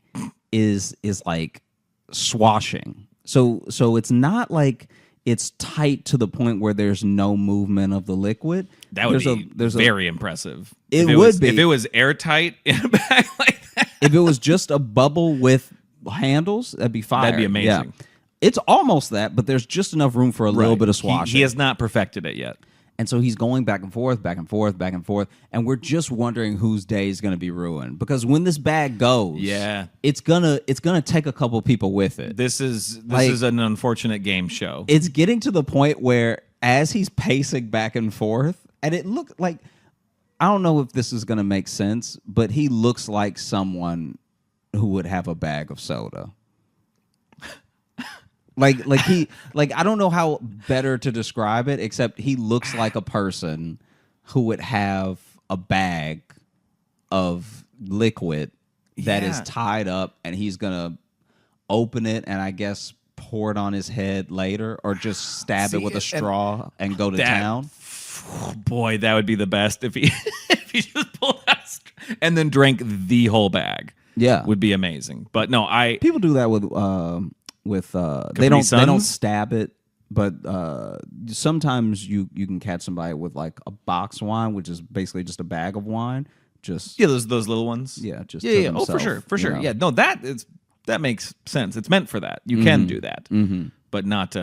Speaker 3: is like swashing. So it's not like it's tight to the point where there's no movement of the liquid.
Speaker 6: That would be very impressive.
Speaker 3: It would be.
Speaker 6: If it was airtight in a bag like that.
Speaker 3: If it was just a bubble with handles, that'd be fire.
Speaker 6: That'd be amazing.
Speaker 3: Yeah. It's almost that, but there's just enough room for a little bit of swashing.
Speaker 6: He has not perfected it yet.
Speaker 3: And so he's going back and forth, back and forth, back and forth, and we're just wondering whose day is going to be ruined. Because when this bag goes, it's gonna take a couple people with it.
Speaker 6: This is an unfortunate game show.
Speaker 3: It's getting to the point where as he's pacing back and forth, and it looked like, I don't know if this is going to make sense, but he looks like someone who would have a bag of soda. Like I don't know how better to describe it, except he looks like a person who would have a bag of liquid that is
Speaker 6: Yeah.
Speaker 3: tied up, and he's gonna open it and I guess pour it on his head later, or just stab it with a straw and go to town.
Speaker 6: Boy, that would be the best if he if he just pulled out and then drank the whole bag.
Speaker 3: Yeah,
Speaker 6: Would be amazing. But no,
Speaker 3: people do that with they don't stab it, but sometimes you can catch somebody with like a box wine, which is basically just a bag of wine. Just
Speaker 6: those little ones.
Speaker 3: Yeah, just
Speaker 6: yeah.
Speaker 3: himself,
Speaker 6: Oh, for sure.
Speaker 3: know?
Speaker 6: Yeah, no, that makes sense. It's meant for that. You can do that, but not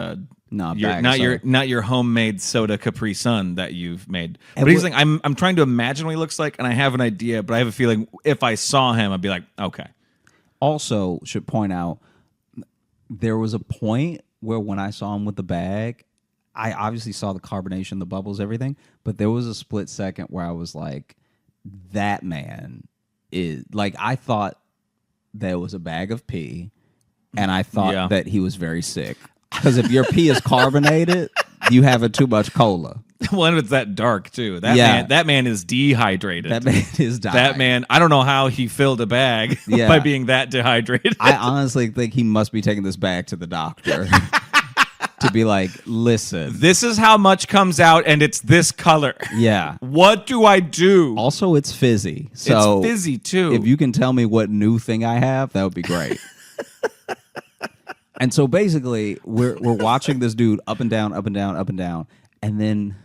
Speaker 6: your homemade soda Capri Sun that you've made. But he's like, I'm trying to imagine what he looks like, and I have an idea, but I have a feeling if I saw him, I'd be like, okay.
Speaker 3: Also, should point out, there was a point where when I saw him with the bag, I obviously saw the carbonation, the bubbles, everything, but there was a split second where I was like, that man is, like, I thought there was a bag of pee, and I thought that he was very sick. Because if your pee is carbonated, you have too much cola.
Speaker 6: Well, and it's that dark too. That man is dehydrated.
Speaker 3: That man is dying.
Speaker 6: That man, I don't know how he filled a bag by being that dehydrated.
Speaker 3: I honestly think he must be taking this bag to the doctor to be like, listen,
Speaker 6: this is how much comes out, and it's this color.
Speaker 3: Yeah.
Speaker 6: What do I do?
Speaker 3: Also, it's fizzy. So
Speaker 6: it's fizzy too.
Speaker 3: If you can tell me what new thing I have, that would be great. And so basically, we're watching this dude up and down, up and down, up and down, and then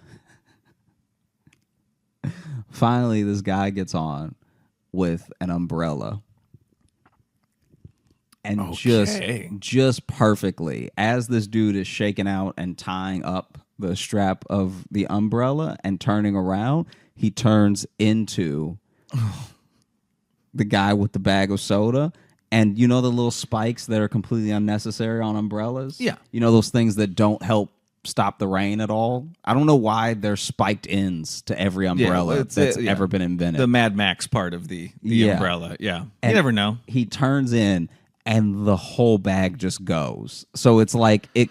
Speaker 3: finally this guy gets on with an umbrella. And just perfectly, as this dude is shaking out and tying up the strap of the umbrella and turning around, he turns into the guy with the bag of soda. And you know the little spikes that are completely unnecessary on umbrellas?
Speaker 6: Yeah.
Speaker 3: You know those things that don't help stop the rain at all? I don't know why there's spiked ends to every umbrella that's ever been invented.
Speaker 6: The Mad Max part of the umbrella. Yeah.
Speaker 3: And
Speaker 6: you never know.
Speaker 3: He turns in and the whole bag just goes. So it's like it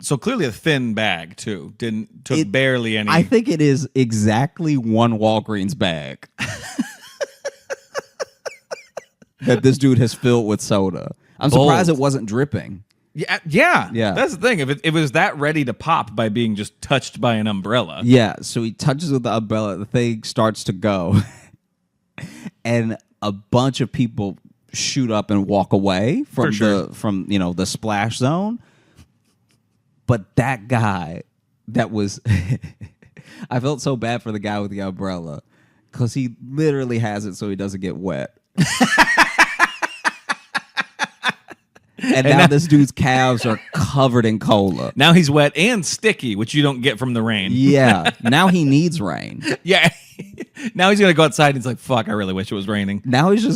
Speaker 6: So clearly a thin bag too. Took barely any.
Speaker 3: I think it is exactly one Walgreens bag that this dude has filled with soda. I'm surprised it wasn't dripping.
Speaker 6: Yeah. That's the thing. If it was that ready to pop by being just touched by an umbrella.
Speaker 3: Yeah, so he touches with the umbrella, the thing starts to go. And a bunch of people shoot up and walk away from the splash zone. But that guy that was I felt so bad for the guy with the umbrella because he literally has it so he doesn't get wet. And now this dude's calves are covered in cola.
Speaker 6: Now he's wet and sticky, which you don't get from the rain.
Speaker 3: Yeah. Now he needs rain.
Speaker 6: Yeah. Now he's going to go outside and he's like, fuck, I really wish it was raining.
Speaker 3: Now he's just